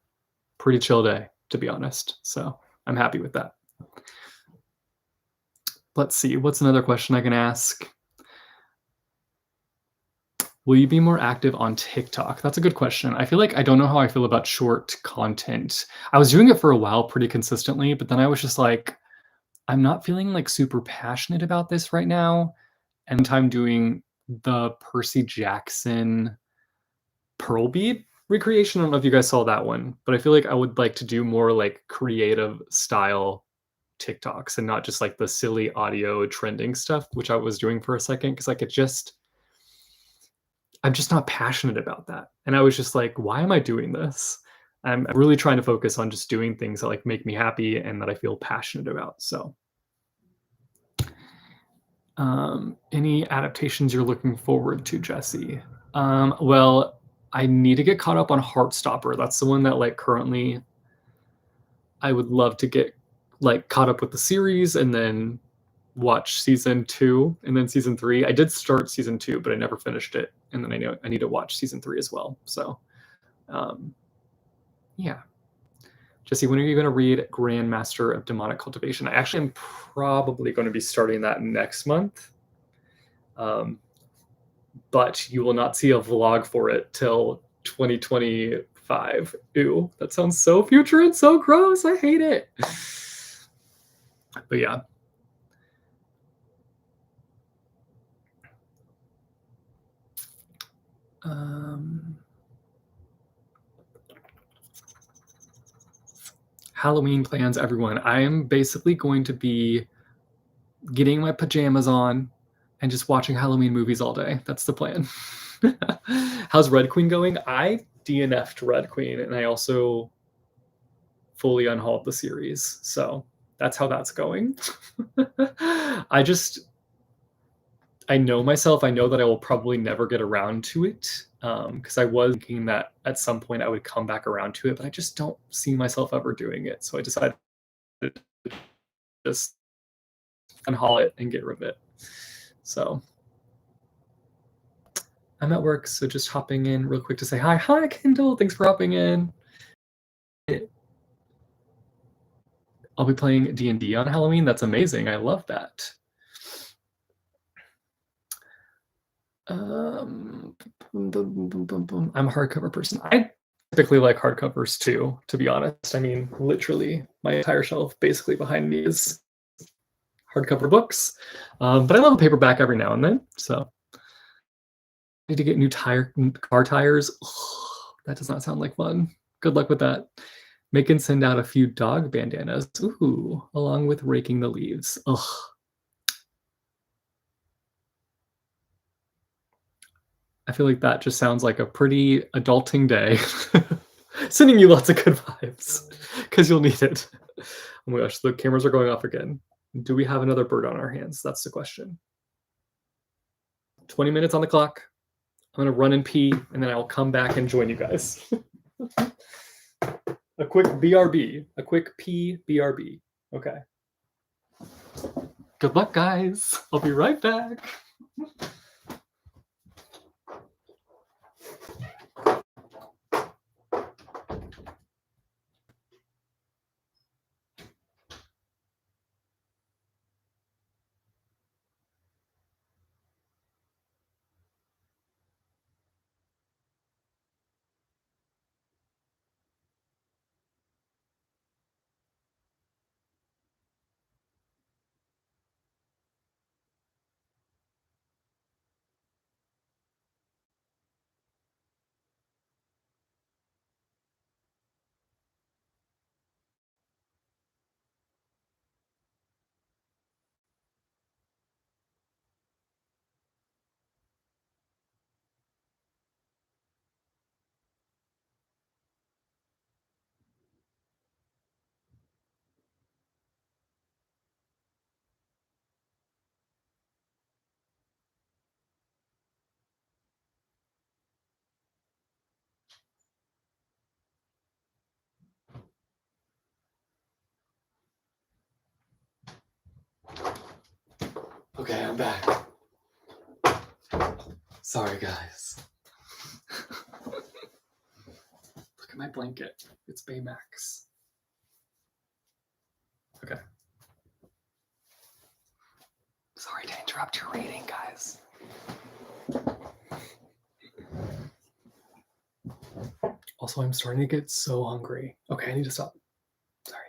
Pretty chill day, to be honest. So I'm happy with that. Let's see, what's another question I can ask? Will you be more active on TikTok? That's a good question. I feel like I don't know how I feel about short content. I was doing it for a while pretty consistently, but then I was just like, I'm not feeling like super passionate about this right now. And I'm doing the Percy Jackson Pearl Bead recreation. I don't know if you guys saw that one, but I feel like I would like to do more like creative style TikToks and not just like the silly audio trending stuff, which I was doing for a second, because like I'm just not passionate about that. And I was just like, why am I doing this? I'm really trying to focus on just doing things that like make me happy and that I feel passionate about. So any adaptations you're looking forward to, Jesse? Well, I need to get caught up on Heartstopper. That's the one that like currently I would love to get like caught up with the series and then watch season 2 and then season 3. I did start season 2, but I never finished it. And then I know I need to watch season 3 as well. So yeah. Jesse, when are you going to read Grandmaster of Demonic Cultivation? I actually am probably going to be starting that next month. But you will not see a vlog for it till 2025. Ew, that sounds so future and so gross. I hate it. But yeah. Halloween plans, everyone. I am basically going to be getting my pajamas on and just watching Halloween movies all day. That's the plan. How's Red Queen going? I DNF'd Red Queen, and I also fully unhauled the series. So that's how that's going. I know myself. I know that I will probably never get around to it, because I was thinking that at some point I would come back around to it, but I just don't see myself ever doing it. So I decided to just unhaul it and get rid of it. So I'm at work, so just hopping in real quick to say hi. Hi, Kendall. Thanks for hopping in. I'll be playing D&D on Halloween. That's amazing. I love that. I'm a hardcover person. I typically like hardcovers too, to be honest. I mean, literally, my entire shelf basically behind me is hardcover books. But I love a paperback every now and then. So I need to get new car tires. Ugh, that does not sound like fun. Good luck with that. Make and send out a few dog bandanas. Ooh, along with raking the leaves. Ugh. I feel like that just sounds like a pretty adulting day. Sending you lots of good vibes, because you'll need it. Oh my gosh, the cameras are going off again. Do we have another bird on our hands? That's the question. 20 minutes on the clock. I'm going to run and pee, and then I'll come back and join you guys. A quick BRB. A quick pee BRB. Okay. Good luck, guys. I'll be right back. Okay, I'm back. Sorry, guys. Look at my blanket. It's Baymax. Okay. Sorry to interrupt your reading, guys. Also, I'm starting to get so hungry. Okay, I need to stop. Sorry.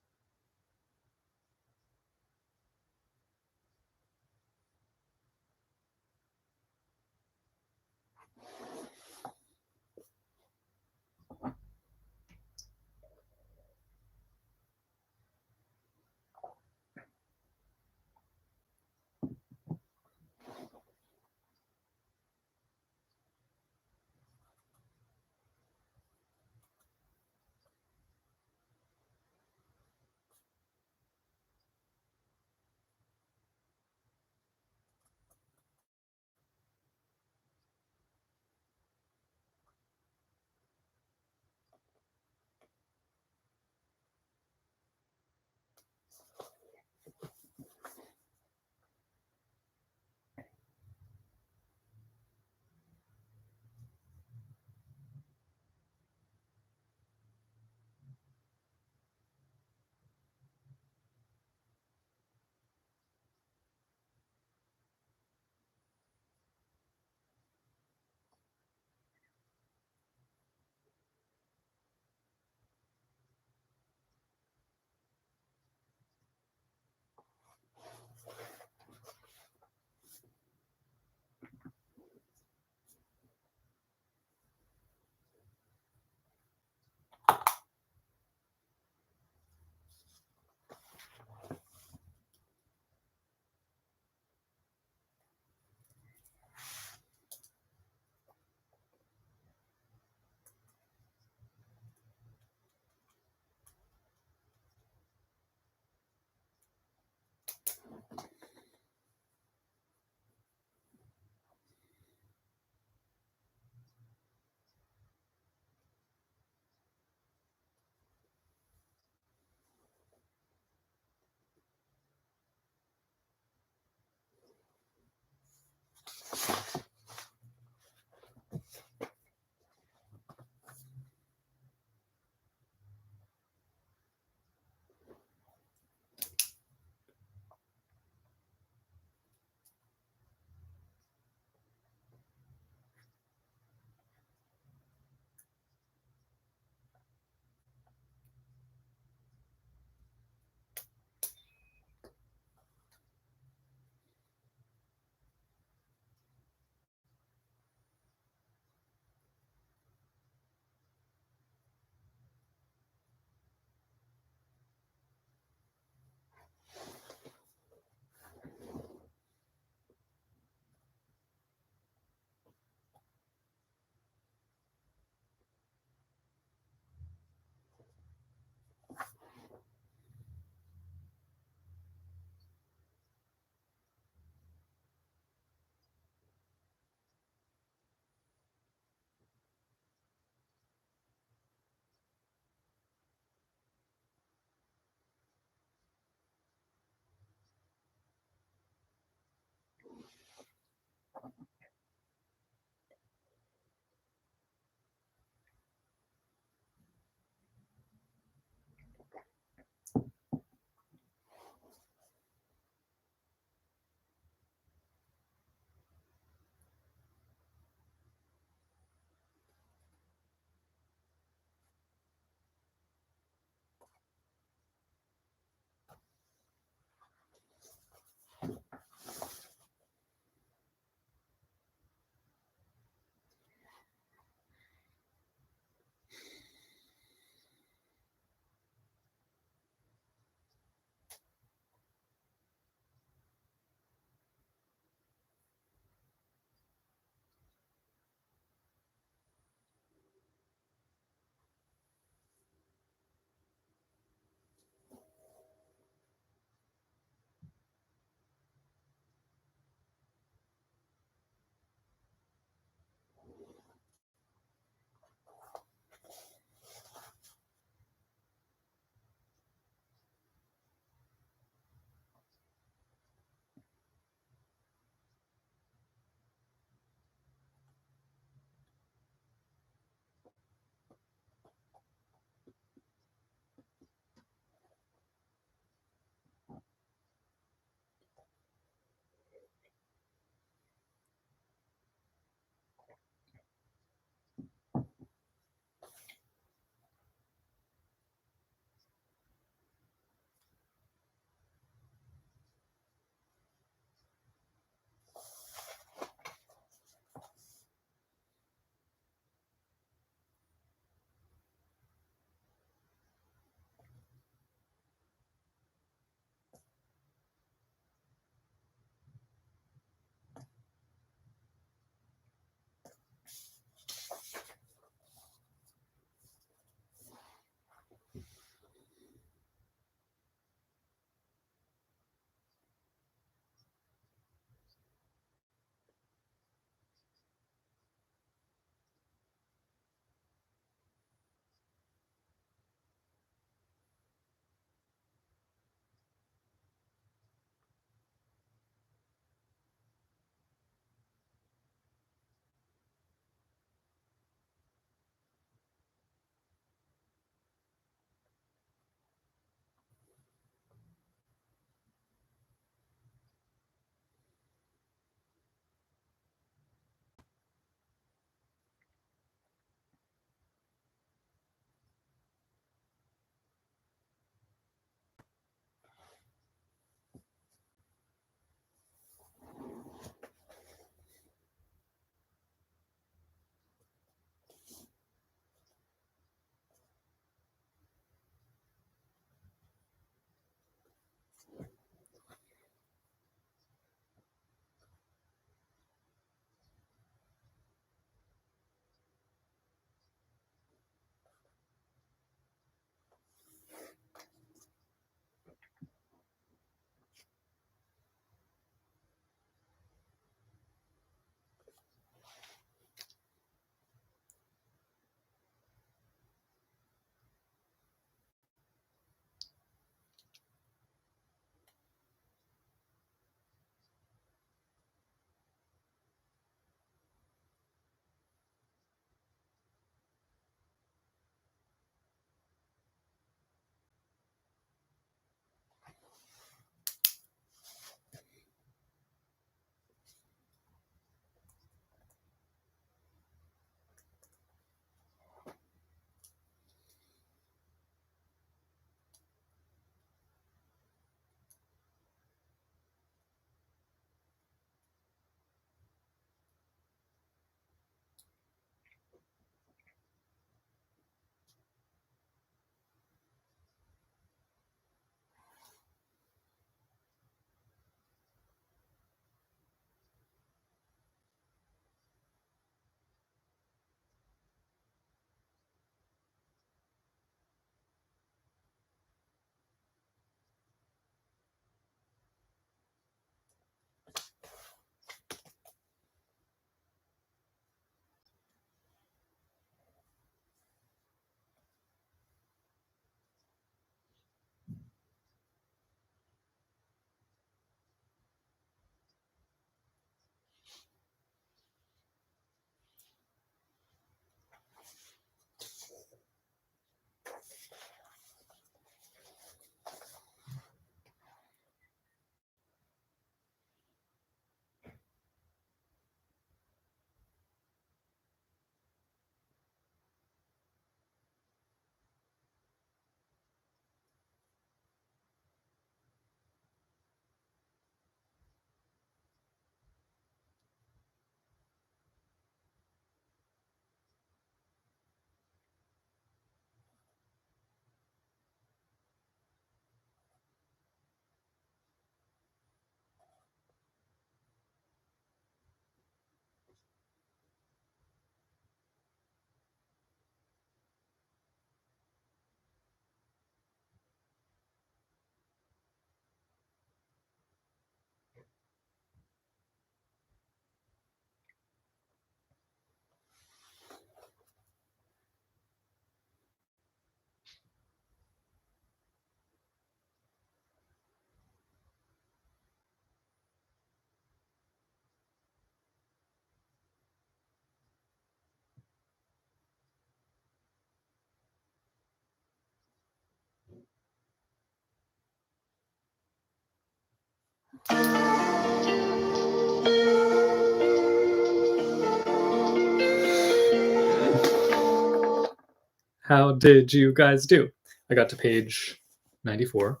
How did you guys do? I got to page 94.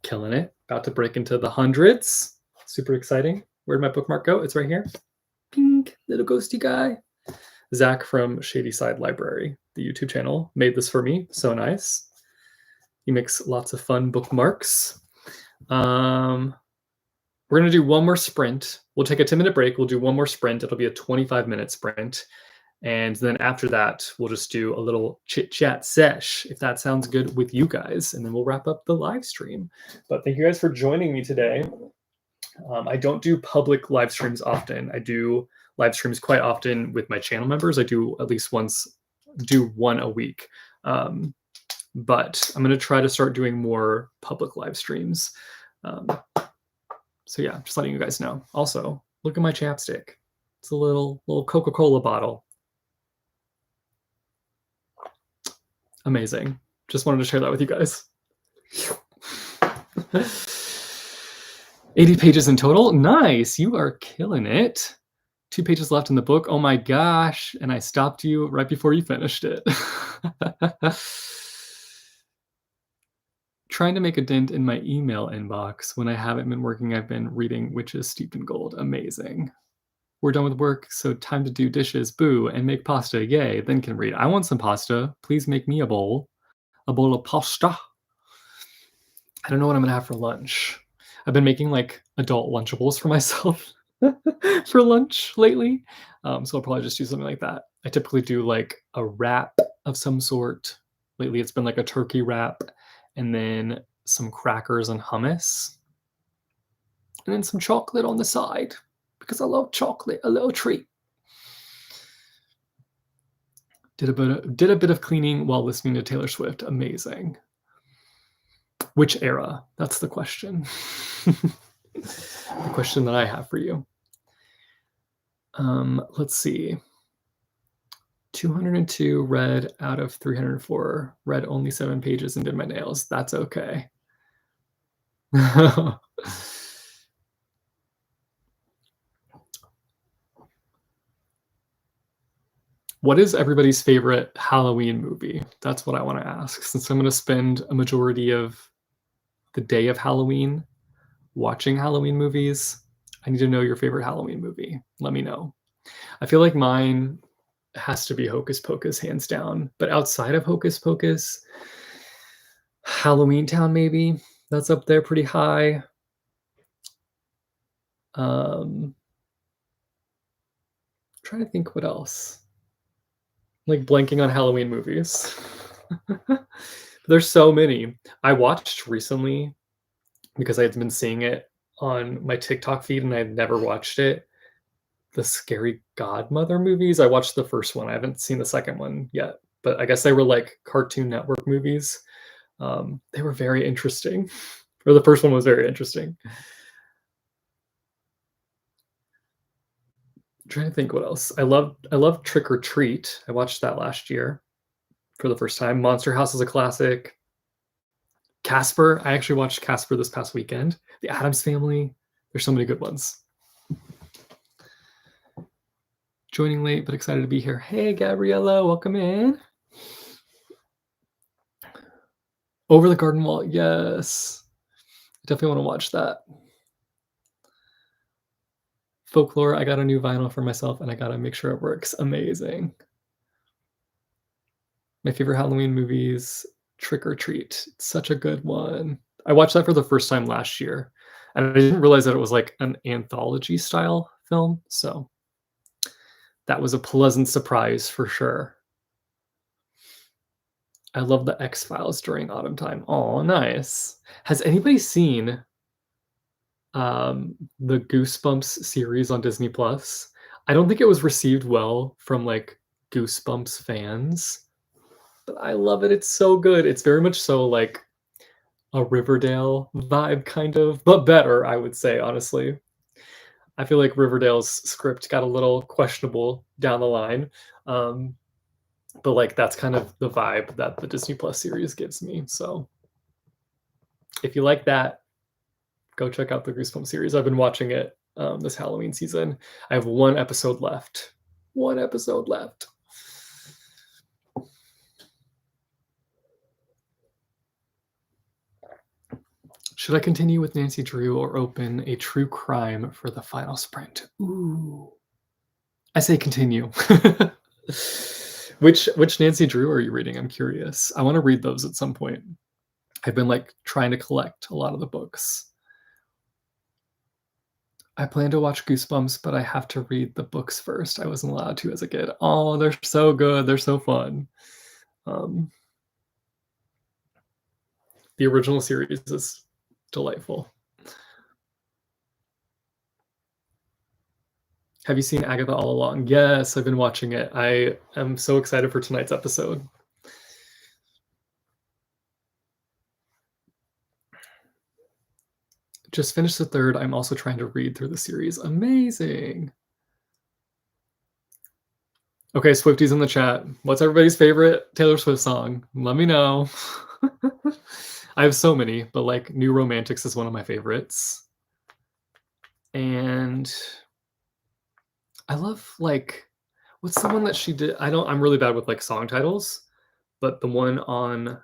Killing it. About to break into the hundreds. Super exciting. Where'd my bookmark go? It's right here. Pink, little ghosty guy. Zach from Shady Side Library, the YouTube channel, made this for me. So nice. He makes lots of fun bookmarks. We're going to do one more sprint. We'll take a 10-minute break. We'll do one more sprint. It'll be a 25-minute sprint. And then after that, we'll just do a little chit-chat sesh, if that sounds good with you guys. And then we'll wrap up the live stream. But thank you guys for joining me today. I don't do public live streams often. I do live streams quite often with my channel members. I do at least one a week. But I'm going to try to start doing more public live streams. So yeah, just letting you guys know. Also, look at my chapstick. It's a little Coca-Cola bottle. Amazing. Just wanted to share that with you guys. 80 pages in total. Nice. You are killing it. 2 pages left in the book. Oh my gosh. And I stopped you right before you finished it. Trying to make a dent in my email inbox. When I haven't been working, I've been reading Witches Steeped in Gold. Amazing. We're done with work, so time to do dishes, boo, and make pasta, yay, then can read. I want some pasta. Please make me a bowl of pasta. I don't know what I'm gonna have for lunch. I've been making like adult Lunchables for myself for lunch lately. So I'll probably just do something like that. I typically do like a wrap of some sort. Lately it's been like a turkey wrap and then some crackers and hummus. And then some chocolate on the side. Because I love chocolate, a little treat. Did a bit of cleaning while listening to Taylor Swift. Amazing. Which era? That's the question. The question that I have for you. Let's see. 202 read out of 304. Read only 7 pages and did my nails. That's okay. What is everybody's favorite Halloween movie? That's what I want to ask. Since I'm going to spend a majority of the day of Halloween watching Halloween movies, I need to know your favorite Halloween movie. Let me know. I feel like mine has to be Hocus Pocus, hands down. But outside of Hocus Pocus, Halloween Town maybe. That's up there pretty high. Trying to think what else. Like blanking on Halloween movies. There's so many. I watched recently, because I had been seeing it on my TikTok feed and I had never watched it, the Scary Godmother movies. I watched the first one. I haven't seen the second one yet, but I guess they were like Cartoon Network movies. They were very interesting. Or the first one was very interesting. I'm trying to think what else. I love Trick or Treat. I watched that last year for the first time. Monster House is a classic. Casper. I actually watched Casper this past weekend. The Addams Family. There's so many good ones. Joining late, but excited to be here. Hey, Gabriella, welcome in. Over the Garden Wall. Yes. I definitely want to watch that. Folklore. I got a new vinyl for myself and I got to make sure it works. Amazing. My favorite Halloween movies, Trick or Treat. It's such a good one. I watched that for the first time last year and I didn't realize that it was like an anthology style film. So that was a pleasant surprise for sure. I love the X-Files during autumn time. Oh, nice. Has anybody seen the Goosebumps series on Disney Plus? I don't think it was received well from like Goosebumps fans, but I love it. It's so good. It's very much so like a Riverdale vibe kind of, but better, I would say, honestly. I feel like Riverdale's script got a little questionable down the line. But like that's kind of the vibe that the Disney Plus series gives me. So if you like that, go check out the Goosebumps series. I've been watching it this Halloween season. I have 1 episode left. 1 episode left. Should I continue with Nancy Drew or open a true crime for the final sprint? Ooh. I say continue. Which Nancy Drew are you reading? I'm curious. I wanna read those at some point. I've been, like, trying to collect a lot of the books. I plan to watch Goosebumps, but I have to read the books first. I wasn't allowed to as a kid. Oh, they're so good, they're so fun. Um, the original series is delightful. Have you seen Agatha All Along? Yes, I've been watching it. I am so excited for tonight's episode. Just finished the third. I'm also trying to read through the series. Amazing. Okay, Swifties in the chat. What's everybody's favorite Taylor Swift song? Let me know. I have so many, but like New Romantics is one of my favorites. And I love like, what's the one that she did? I'm really bad with like song titles, but the one on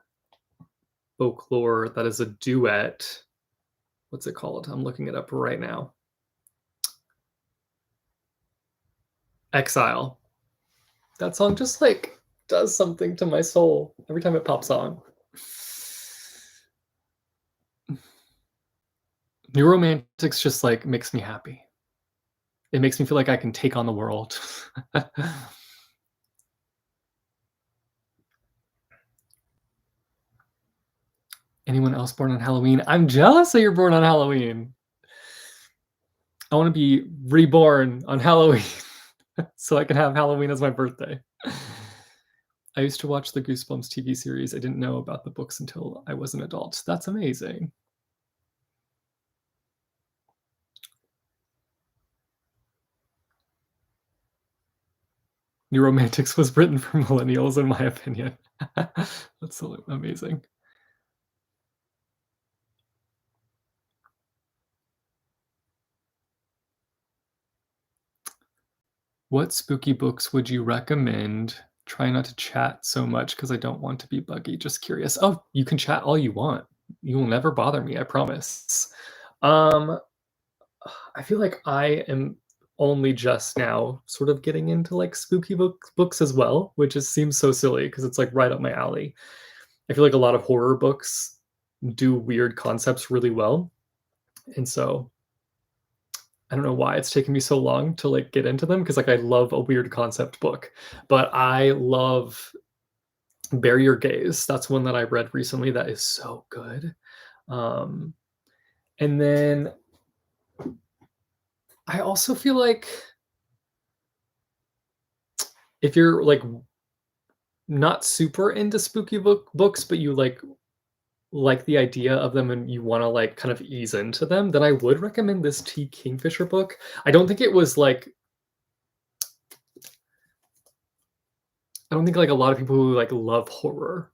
Folklore that is a duet. What's it called? I'm looking it up right now. Exile. That song just like does something to my soul every time it pops on. New Romantics just like makes me happy. It makes me feel like I can take on the world. Anyone else born on Halloween? I'm jealous that you're born on Halloween. I want to be reborn on Halloween so I can have Halloween as my birthday. I used to watch the Goosebumps TV series. I didn't know about the books until I was an adult. That's amazing. New Romantics was written for millennials, in my opinion. That's so amazing. What spooky books would you recommend? Try not to chat so much because I don't want to be buggy. Just curious. Oh, you can chat all you want. You will never bother me, I promise. I feel like I am only just now sort of getting into like spooky books as well, which seems so silly because it's like right up my alley. I feel like a lot of horror books do weird concepts really well. And so I don't know why it's taken me so long to like get into them because like I love a weird concept book, but I love Bury Your Gaze. That's one that I read recently that is so good. And then I also feel like if you're like not super into spooky books, but you like the idea of them and you want to like kind of ease into them, then I would recommend this T. Kingfisher book. I don't think like a lot of people who like love horror.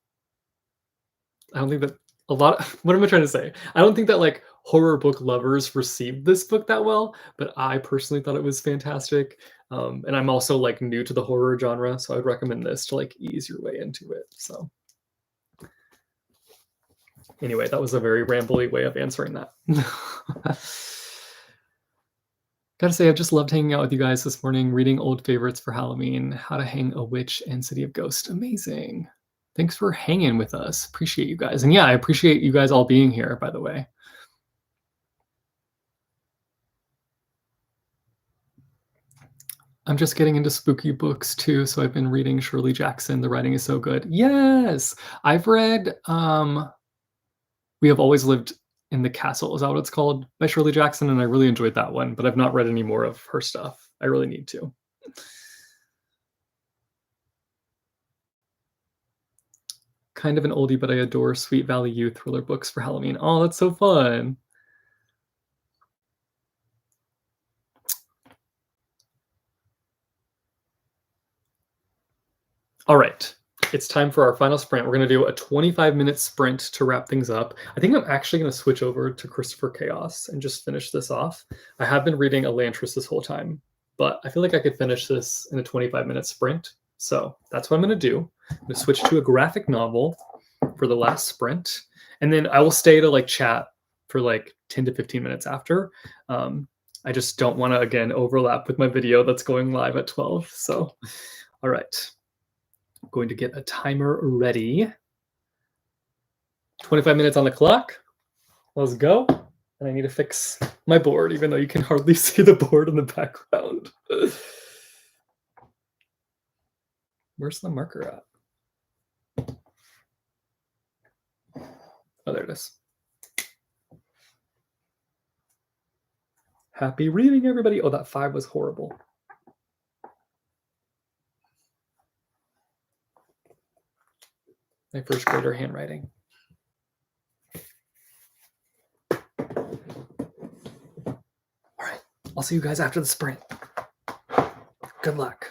I don't think that what am I trying to say? I don't think that like horror book lovers received this book that well, but I personally thought it was fantastic. And I'm also like new to the horror genre, so I would recommend this to like ease your way into it. So anyway, that was a very rambly way of answering that. Gotta say, I've just loved hanging out with you guys this morning, reading old favorites for Halloween, How to Hang a Witch and City of Ghosts. Amazing. Thanks for hanging with us. Appreciate you guys. And yeah, I appreciate you guys all being here, by the way. I'm just getting into spooky books too, so I've been reading Shirley Jackson. The writing is so good. Yes, I've read We Have Always Lived in the Castle. Is that what it's called? By Shirley Jackson, and I really enjoyed that one, but I've not read any more of her stuff. I really need to. Kind of an oldie, but I adore Sweet Valley U thriller books for Halloween. Oh, that's so fun. All right, it's time for our final sprint. We're going to do a 25-minute sprint to wrap things up. I think I'm actually going to switch over to Christopher Chaos and just finish this off. I have been reading Elantris this whole time, but I feel like I could finish this in a 25-minute sprint. So that's what I'm going to do. I'm going to switch to a graphic novel for the last sprint, and then I will stay to like chat for like 10 to 15 minutes after. I just don't want to, again, overlap with my video that's going live at 12. So, all right. I'm going to get a timer ready. 25 minutes on the clock. Let's go. And I need to fix my board, even though you can hardly see the board in the background. Where's the marker at? Oh, there it is. Happy reading, everybody. Oh, that 5 was horrible. My first grader handwriting. All right, I'll see you guys after the sprint. Good luck.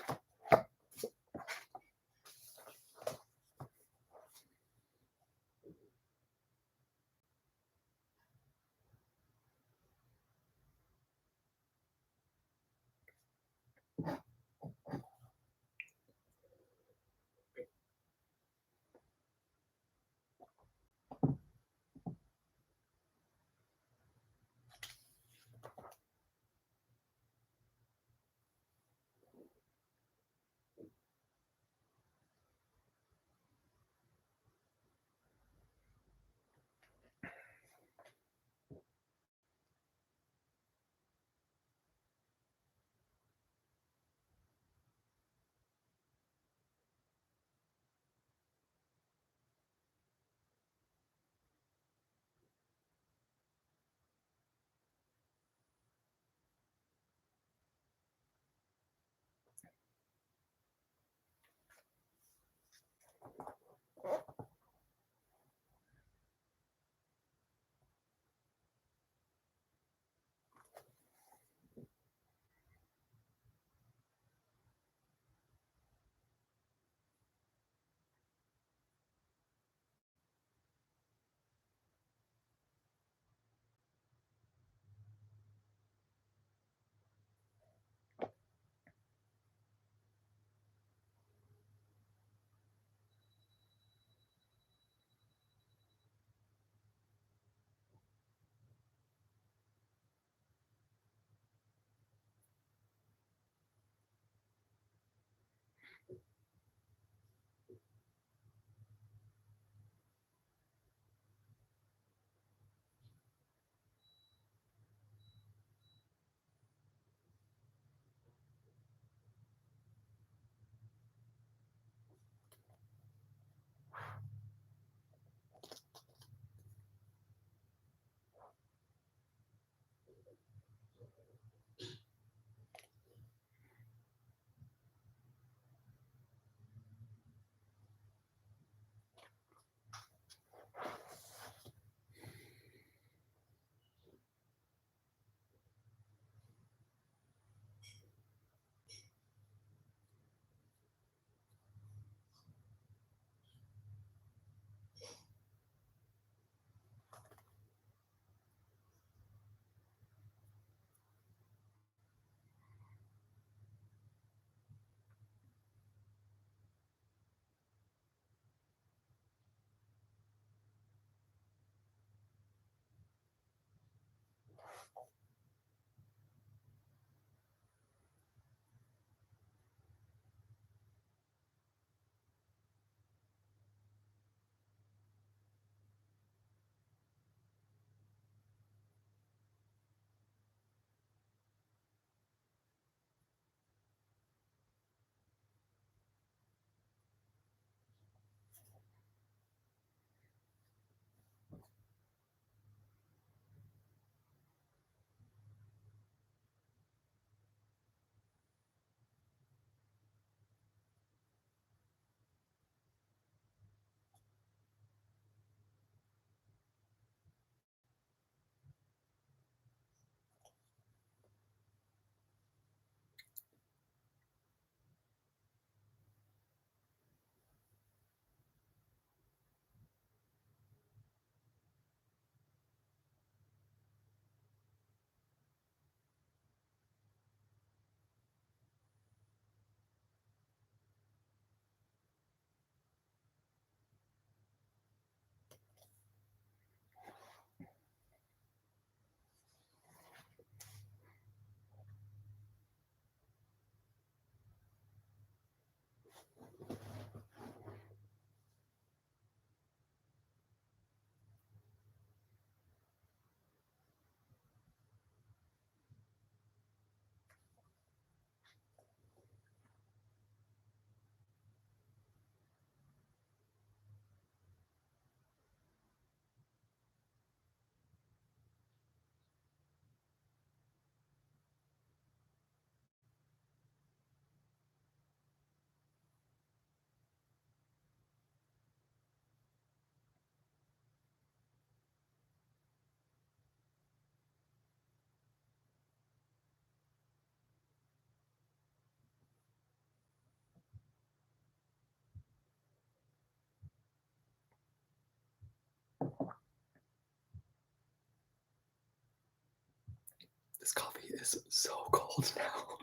This coffee is so cold now.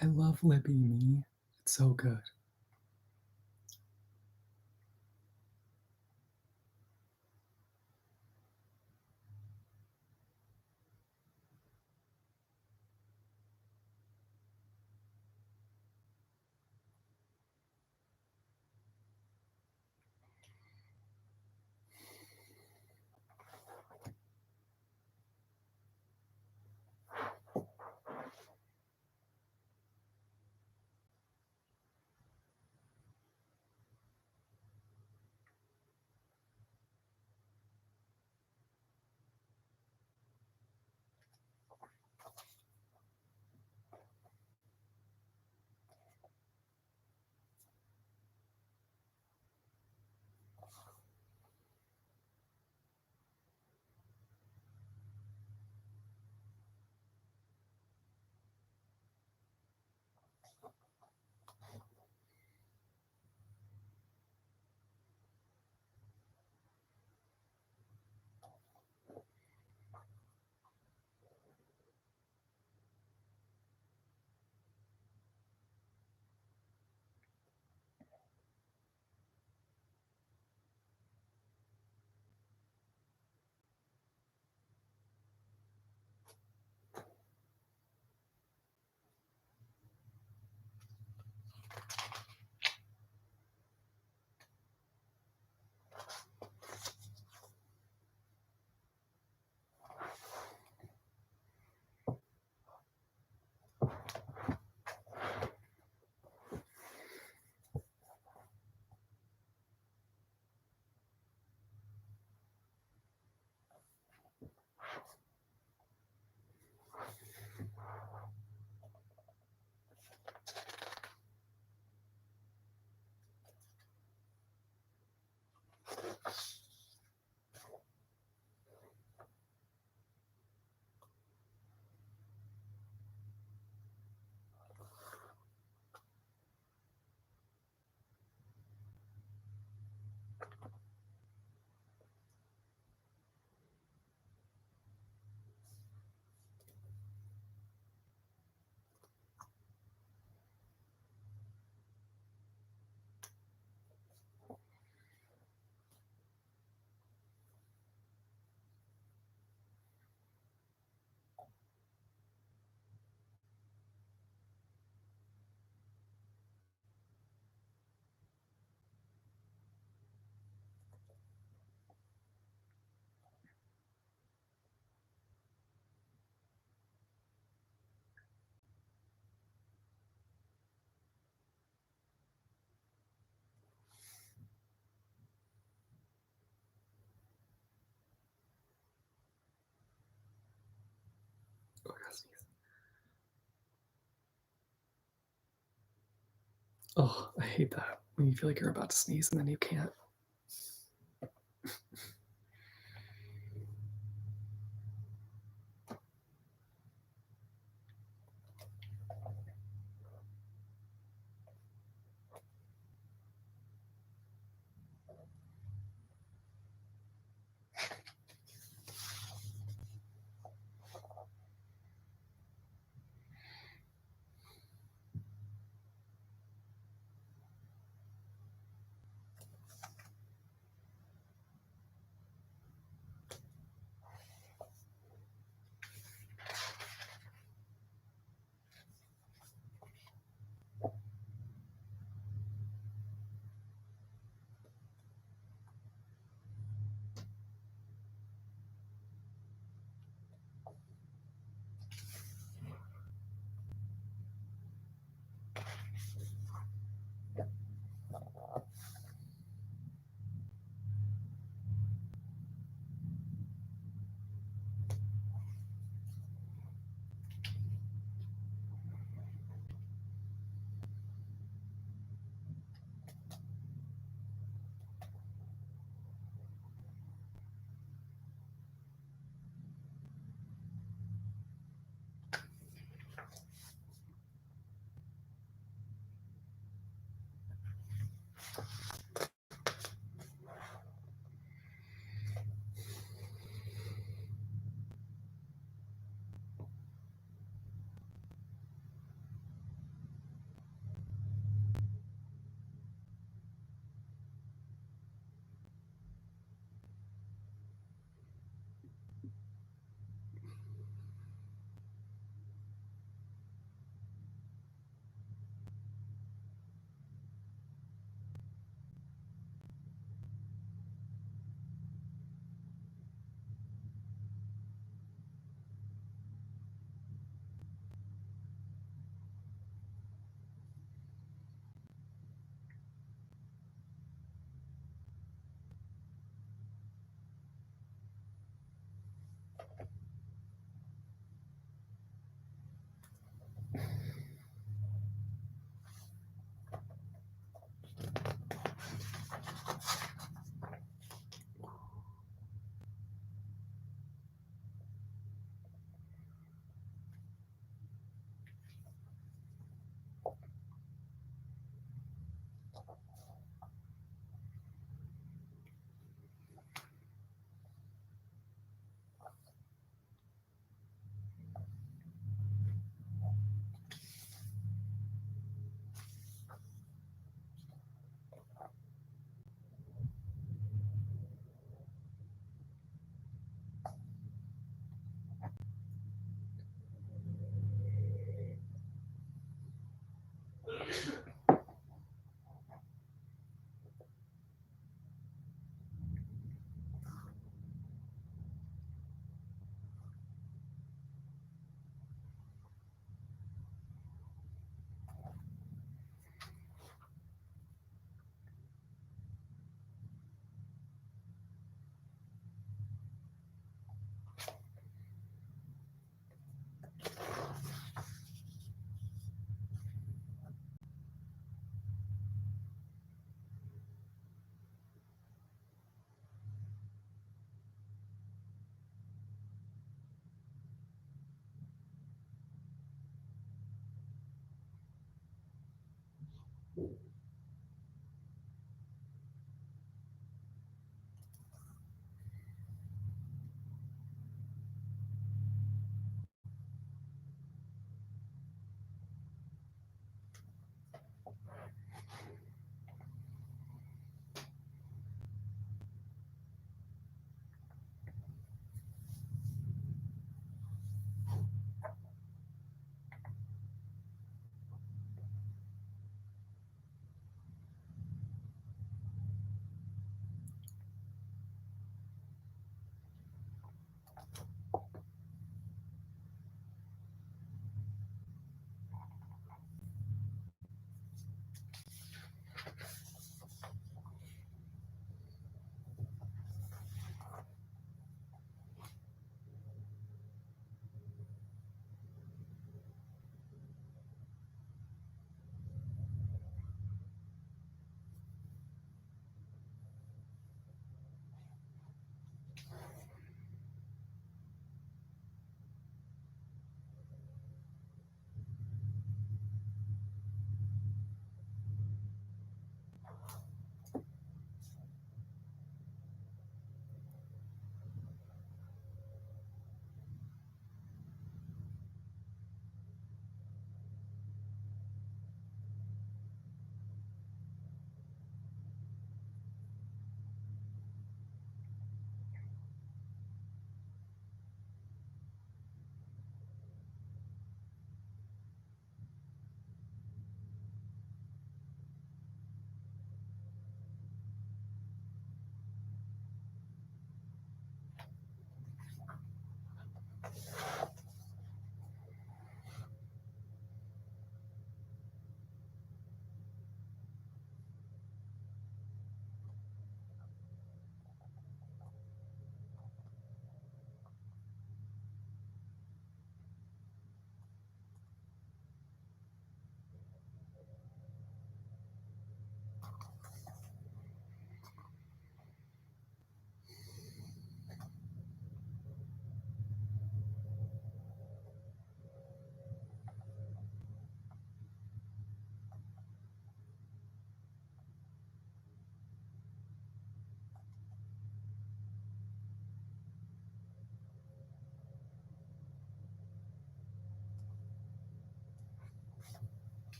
I love Libby Me. It's so good. Oh, I gotta sneeze. Oh, I hate that. When you feel like you're about to sneeze and then you can't.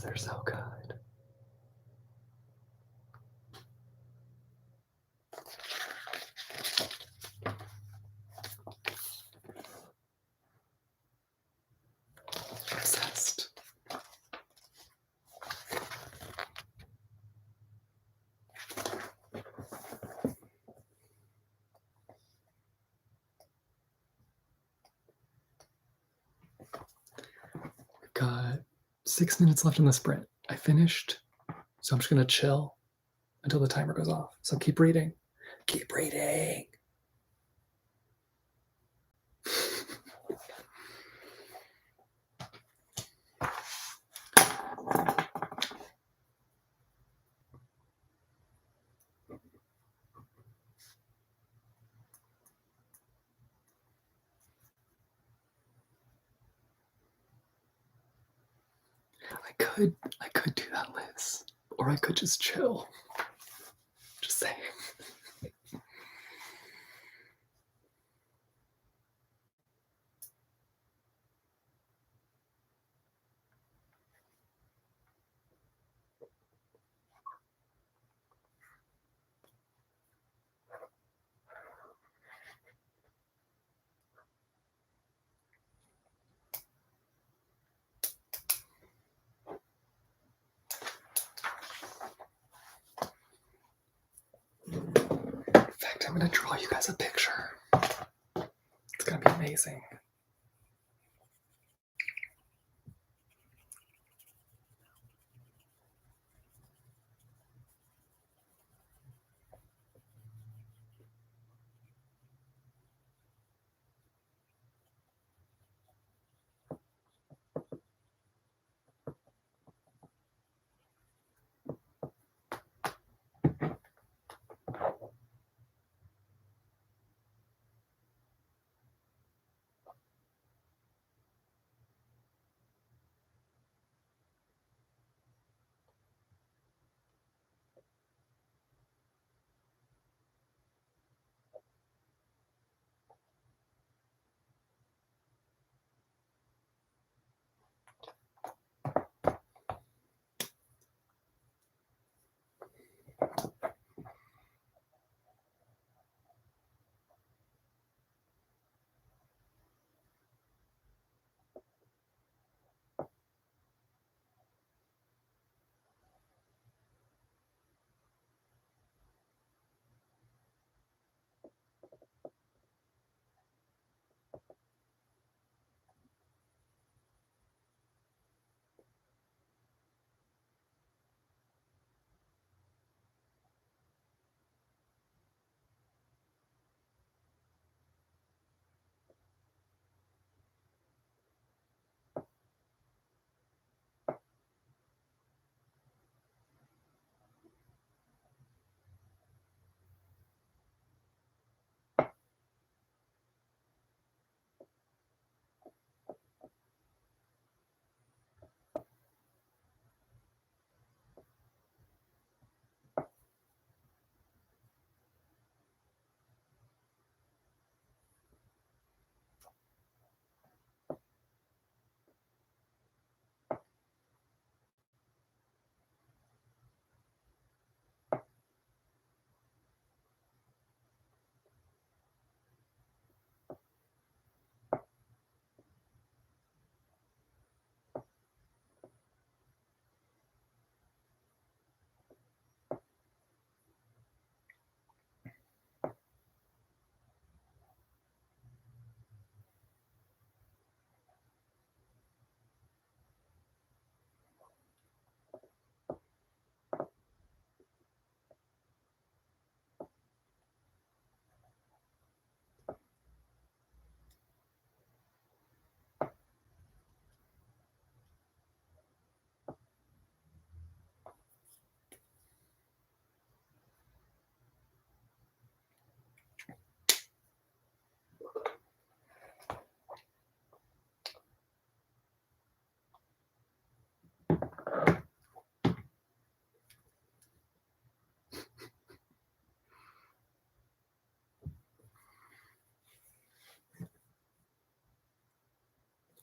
they're so good. Obsessed. We've got 6 minutes left in the sprint. I finished, so I'm just gonna chill until the timer goes off. So keep reading. Keep reading. I could do that, Liz. Or I could just chill. Just saying. In fact, I'm gonna draw you guys a picture. It's gonna be amazing.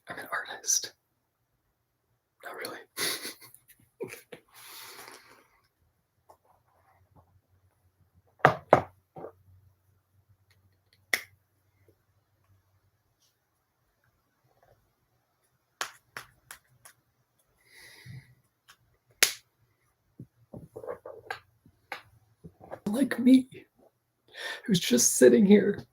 I'm an artist. Not really. like me, who's just sitting here.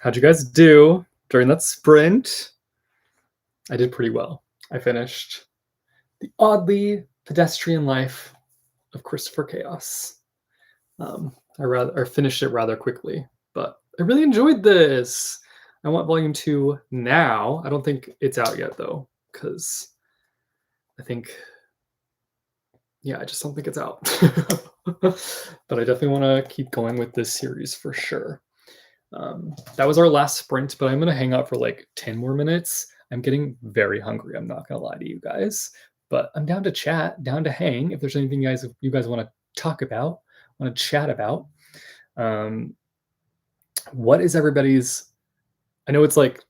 How'd you guys do during that sprint? I did pretty well. I finished The Oddly Pedestrian Life of Christopher Chaos. I finished it rather quickly, but I really enjoyed this. I want volume 2 now. I don't think it's out yet though, because I just don't think it's out. But I definitely want to keep going with this series for sure. That was our last sprint, but I'm going to hang out for like 10 more minutes. I'm getting very hungry. I'm not going to lie to you guys, but I'm down to chat, down to hang. If there's anything you guys want to talk about, want to chat about. What is everybody's, I know it's like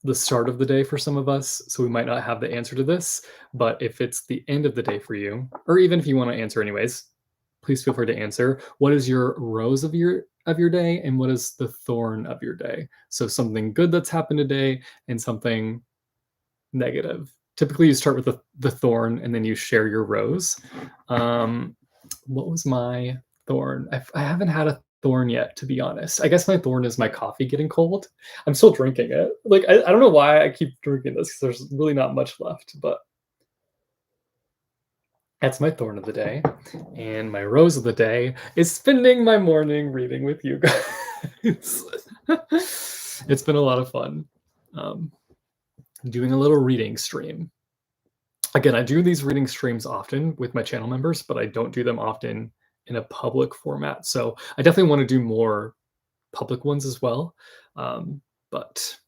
the start of the day for some of us, so we might not have the answer to this, but if it's the end of the day for you, or even if you want to answer anyways, please feel free to answer. What is your rose of your day, and what is the thorn of your day? So something good that's happened today and something negative. Typically you start with the thorn and then you share your rose. What was my thorn? I haven't had a thorn yet, to be honest. I guess my thorn is my coffee getting cold. I'm still drinking it. Like, I don't know why I keep drinking this, because there's really not much left, but that's my thorn of the day. And my rose of the day is spending my morning reading with you guys. It's been a lot of fun. Doing a little reading stream. Again, I do these reading streams often with my channel members, but I don't do them often in a public format. So I definitely want to do more public ones as well. But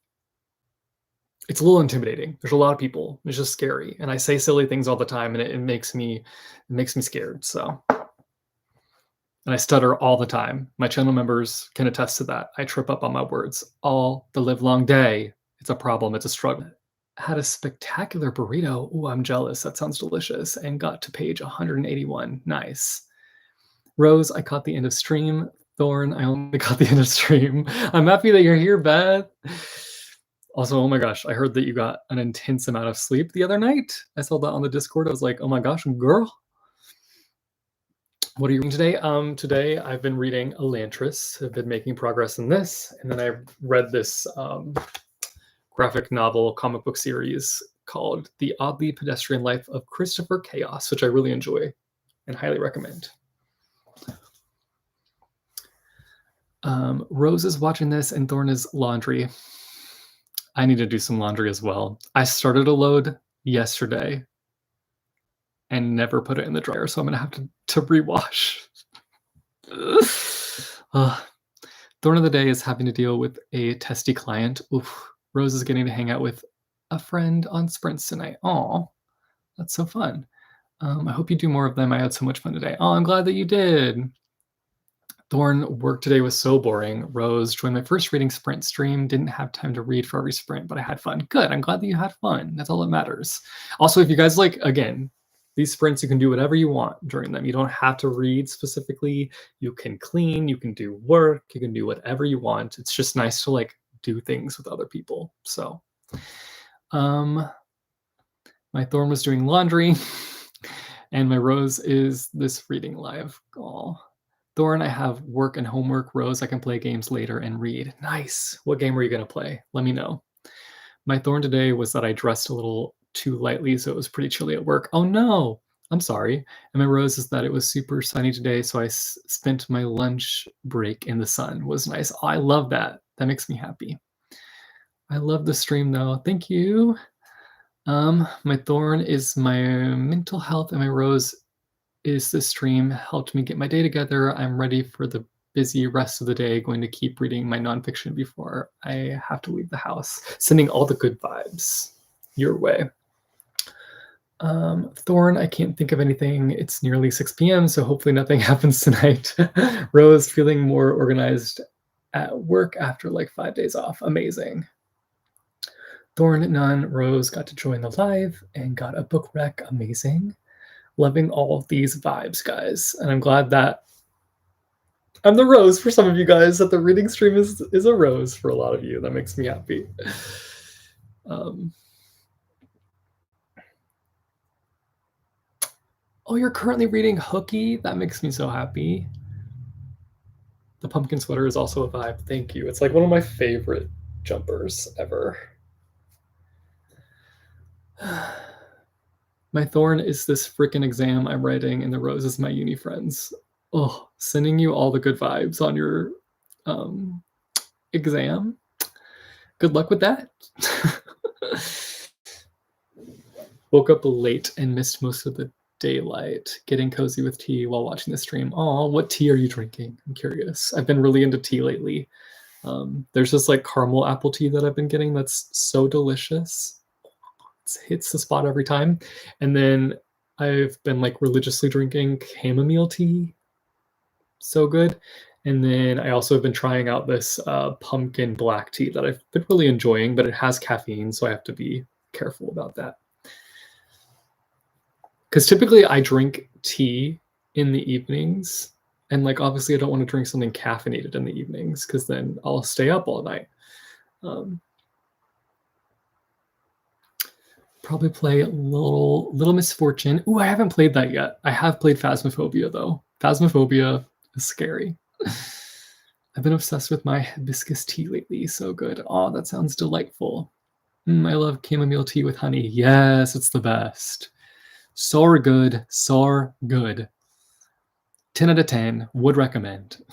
it's a little intimidating. There's a lot of people. It's just scary. And I say silly things all the time, and it makes me scared. So, and I stutter all the time. My channel members can attest to that. I trip up on my words all the live long day. It's a problem. It's a struggle. Had a spectacular burrito. Ooh, I'm jealous. That sounds delicious. And got to page 181. Nice. Rose, I caught the end of stream. Thorn, I only caught the end of stream. I'm happy that you're here, Beth. Also, oh my gosh, I heard that you got an intense amount of sleep the other night. I saw that on the Discord. I was like, oh my gosh, girl. What are you reading today? Today I've been reading Elantris. I've been making progress in this. And then I read this graphic novel comic book series called The Oddly Pedestrian Life of Christopher Chaos, which I really enjoy and highly recommend. Rose is watching this and Thorn is laundry. I need to do some laundry as well. I started a load yesterday and never put it in the dryer, so I'm gonna have to rewash. Thorn of the day is having to deal with a testy client. Oof. Rose is getting to hang out with a friend on sprints tonight. Aw, that's so fun. I hope you do more of them. I had so much fun today. Oh, I'm glad that you did. Thorn, work today was so boring. Rose, joined my first reading sprint stream. Didn't have time to read for every sprint, but I had fun. Good, I'm glad that you had fun. That's all that matters. Also, if you guys like, again, these sprints, you can do whatever you want during them. You don't have to read specifically. You can clean, you can do work, you can do whatever you want. It's just nice to like do things with other people. So, my Thorn was doing laundry and my Rose is this reading live. Aw. Thorn, I have work and homework. Rose, I can play games later and read. Nice. What game are you going to play? Let me know. My Thorn today was that I dressed a little too lightly, so it was pretty chilly at work. Oh no. I'm sorry. And my rose is that it was super sunny today, so I spent my lunch break in the sun. Was nice. I love that. That makes me happy. I love the stream though. Thank you. My thorn is my mental health, and my rose is the stream helped me get my day together. I'm ready for the busy rest of the day. Going to keep reading my nonfiction before I have to leave the house. Sending all the good vibes your way. Thorn, I can't think of anything. It's nearly 6 p.m., so hopefully nothing happens tonight. Rose, feeling more organized at work after like 5 days off. Amazing. Thorn, none. Rose got to join the live and got a book rec. Amazing. Loving all of these vibes, guys. And I'm glad that I'm the rose for some of you guys, that the reading stream is a rose for a lot of you. That makes me happy. Oh, you're currently reading Hooky? That makes me so happy. The pumpkin sweater is also a vibe. Thank you. It's like one of my favorite jumpers ever. My thorn is this freaking exam I'm writing, and the rose is my uni friends. Oh, sending you all the good vibes on your exam. Good luck with that. Woke up late and missed most of the daylight, getting cozy with tea while watching the stream. Oh, what tea are you drinking? I'm curious. I've been really into tea lately. There's this like caramel apple tea that I've been getting that's so delicious. It hits the spot every time. And then I've been like religiously drinking chamomile tea. So good. And then I also have been trying out this pumpkin black tea that I've been really enjoying, but it has caffeine, so I have to be careful about that. Because typically I drink tea in the evenings, and like obviously I don't want to drink something caffeinated in the evenings because then I'll stay up all night. Probably play Little Misfortune. Ooh, I haven't played that yet. I have played Phasmophobia though. Phasmophobia is scary. I've been obsessed with my hibiscus tea lately. So good. Oh, that sounds delightful. I love chamomile tea with honey. Yes, it's the best. So good. So good. 10 out of 10. Would recommend.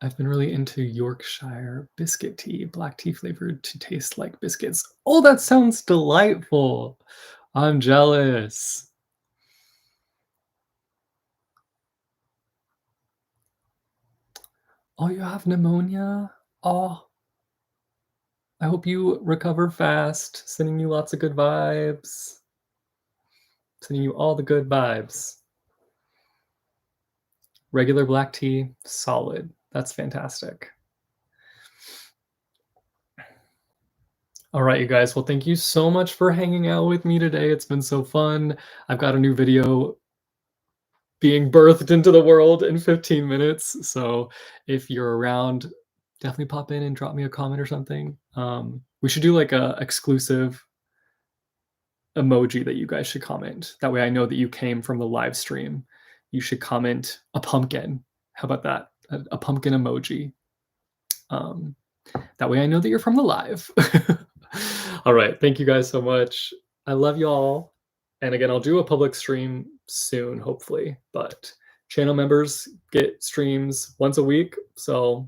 I've been really into Yorkshire biscuit tea, black tea flavored to taste like biscuits. Oh, that sounds delightful. I'm jealous. Oh, you have pneumonia? Oh, I hope you recover fast. Sending you lots of good vibes. Sending you all the good vibes. Regular black tea, solid. That's fantastic. All right, you guys. Well, thank you so much for hanging out with me today. It's been so fun. I've got a new video being birthed into the world in 15 minutes. So if you're around, definitely pop in and drop me a comment or something. We should do like a exclusive emoji that you guys should comment. That way I know that you came from the live stream. You should comment a pumpkin. How about that? A pumpkin emoji. That way I know that you're from the live. All right. Thank you guys so much. I love y'all. And again, I'll do a public stream soon, hopefully. But channel members get streams once a week. So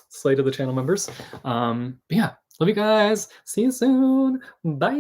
slay to the channel members. But yeah, love you guys. See you soon. Bye.